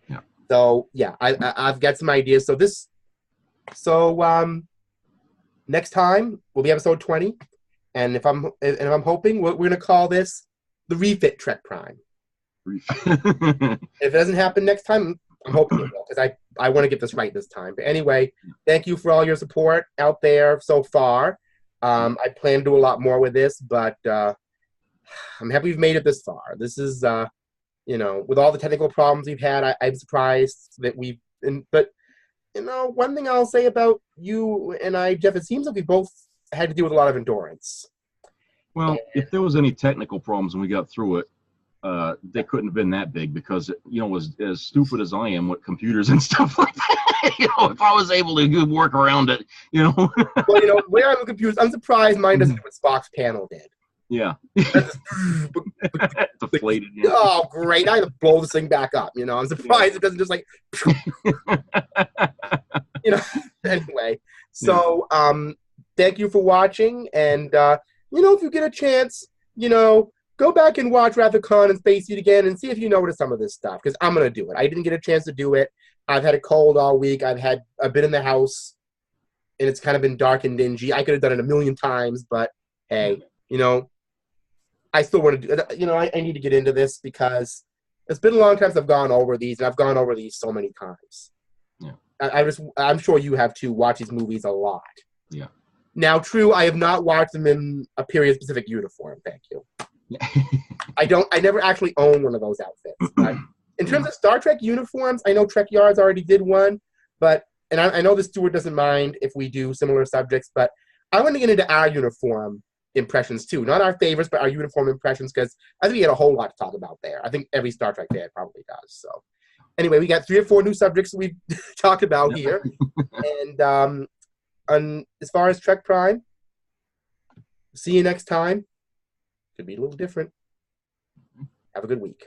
Yeah. So yeah, I've got some ideas. So next time will be episode 20, and if I'm hoping we're gonna call this the Refit Trek Prime. If it doesn't happen next time, I'm hoping it will, because I want to get this right this time. But anyway, thank you for all your support out there so far. I plan to do a lot more with this, but I'm happy we've made it this far. This is, with all the technical problems we've had, I'm surprised that but, one thing I'll say about you and I, Jeff, it seems like we both had to deal with a lot of endurance. Well, if there was any technical problems and we got through it, they couldn't have been that big because, as stupid as I am with computers and stuff like that, if I was able to work around it, Well, where I'm confused, I'm surprised mine doesn't do what Spock's panel did. Yeah. Deflated. Yeah. Oh, great. I have to blow this thing back up, I'm surprised it doesn't just like, anyway. So, thank you for watching, and, if you get a chance, go back and watch Wrath of Khan and Space Seed again and see if you notice some of this stuff, because I'm going to do it. I didn't get a chance to do it. I've had a cold all week. I've been in the house, and it's kind of been dark and dingy. I could have done it a million times, but hey, I still want to do it. I need to get into this because it's been a long time since I've gone over these, and I've gone over these so many times. Yeah. I'm sure you have too, watched these movies a lot. Yeah. Now, true, I have not watched them in a period-specific uniform. Thank you. I never actually own one of those outfits. But in terms of Star Trek uniforms, I know Trek Yards already did one, and I know the Stewart doesn't mind if we do similar subjects, but I want to get into our uniform impressions too. Not our favorites, but our uniform impressions, because I think we had a whole lot to talk about there. I think every Star Trek fan probably does. So anyway, we got 3 or 4 new subjects we've talked about here. And as far as Trek Prime, see you next time. Could be a little different. Have a good week.